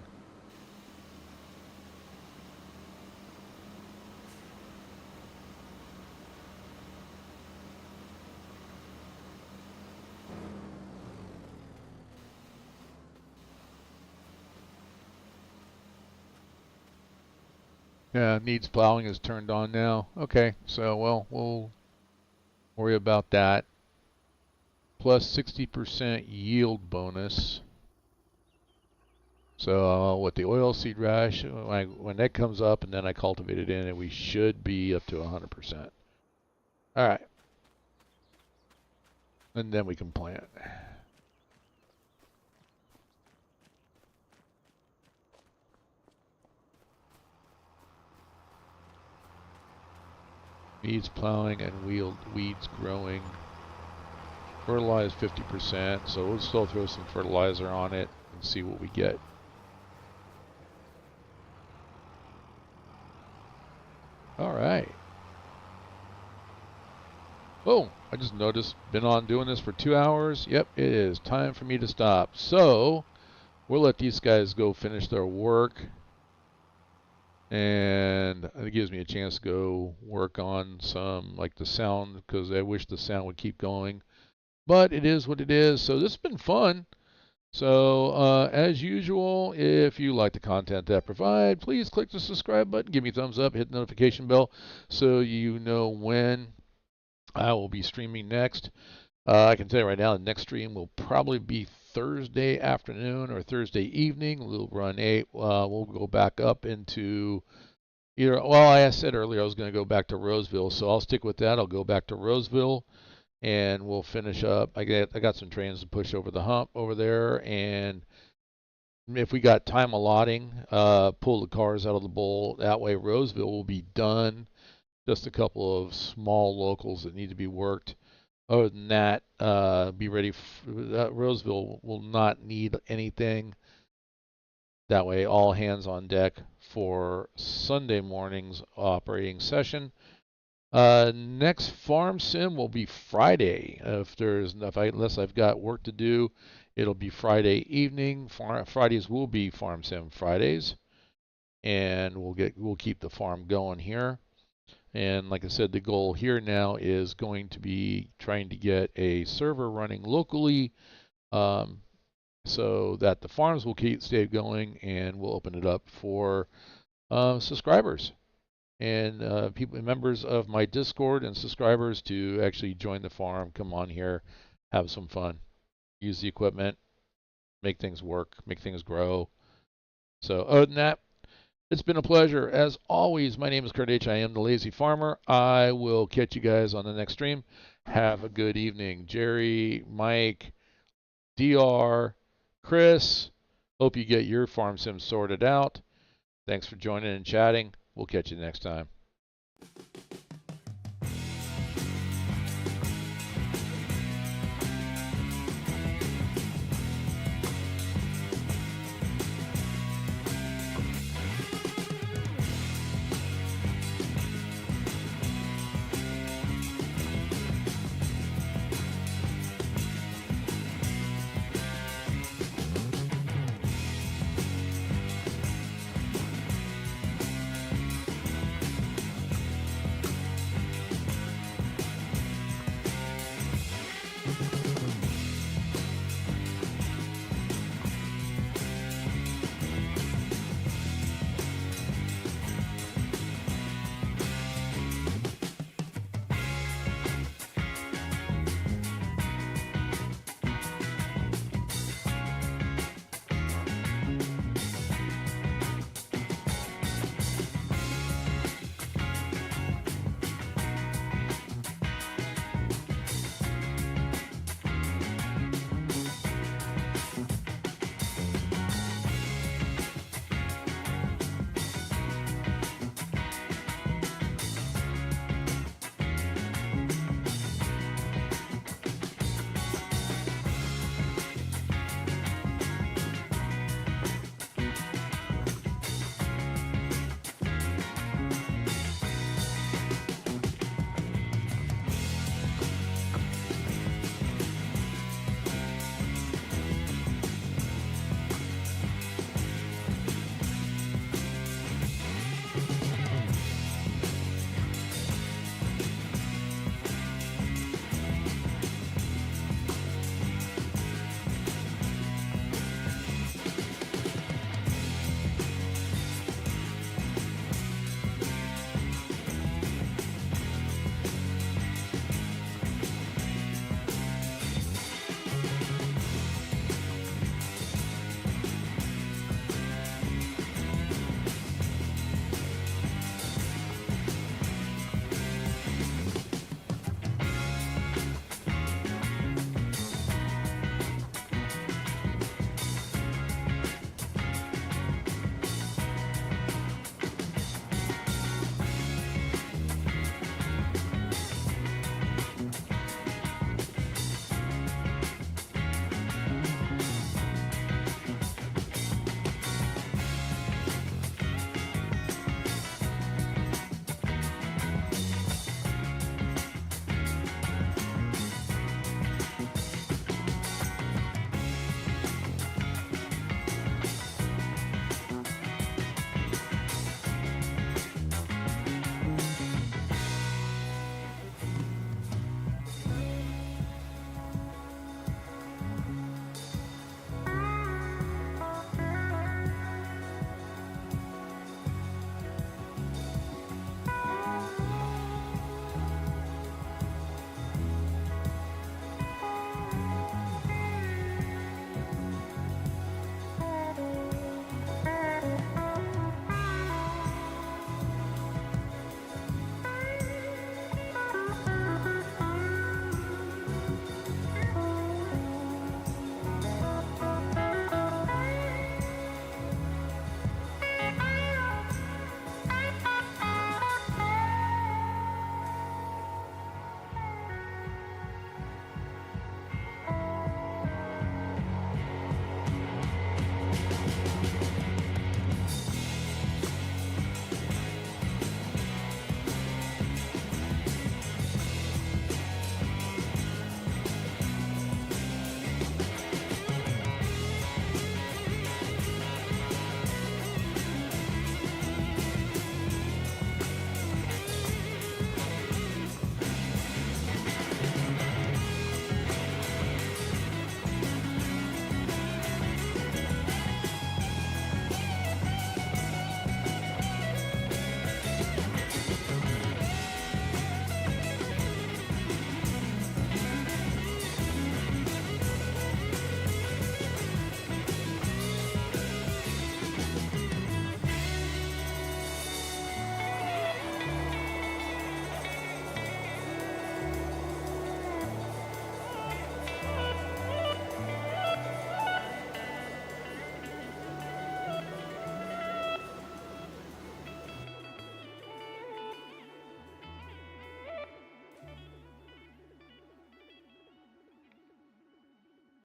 Yeah, needs plowing is turned on now. Okay, so well, we'll worry about that. Plus 60% yield bonus. So with the oilseed rash, when that comes up and then I cultivate it in, we should be up to 100%. All right. And then we can plant. Weeds plowing and weeds growing. Fertilize 50%, so we'll still throw some fertilizer on it and see what we get. All right. Oh, I just noticed, been on doing this for 2 hours. Yep, it is time for me to stop. So we'll let these guys go finish their work. And it gives me a chance to go work on some, like the sound, because I wish the sound would keep going. But it is what it is. So this has been fun. So as usual, if you like the content that I provide, please click the subscribe button, give me a thumbs up, hit the notification bell so you know when I will be streaming next. I can tell you right now, the next stream will probably be Thursday afternoon or Thursday evening. We'll run 8. We'll go back up into either, well, I said earlier I was going to go back to Roseville, so I'll stick with that. I'll go back to Roseville and we'll finish up. I got some trains to push over the hump over there, and if we got time allotting, pull the cars out of the bowl. That way Roseville will be done. Just a couple of small locals that need to be worked. Other than that, be ready. Roseville will not need anything. That way, all hands on deck for Sunday morning's operating session. Next farm sim will be Friday. Unless I've got work to do, it'll be Friday evening. Fridays will be farm sim Fridays, and we'll keep the farm going here. And like I said, the goal here now is going to be trying to get a server running locally, so that the farms will stay going, and we'll open it up for subscribers and members of my Discord and subscribers to actually join the farm, come on here, have some fun, use the equipment, make things work, make things grow. So other than that, It's been a pleasure. As always, my name is Kurt H. I am the Lazy Farmer. I will catch you guys on the next stream. Have a good evening. Jerry, Mike, DR, Chris, hope you get your farm sim sorted out. Thanks for joining and chatting. We'll catch you next time.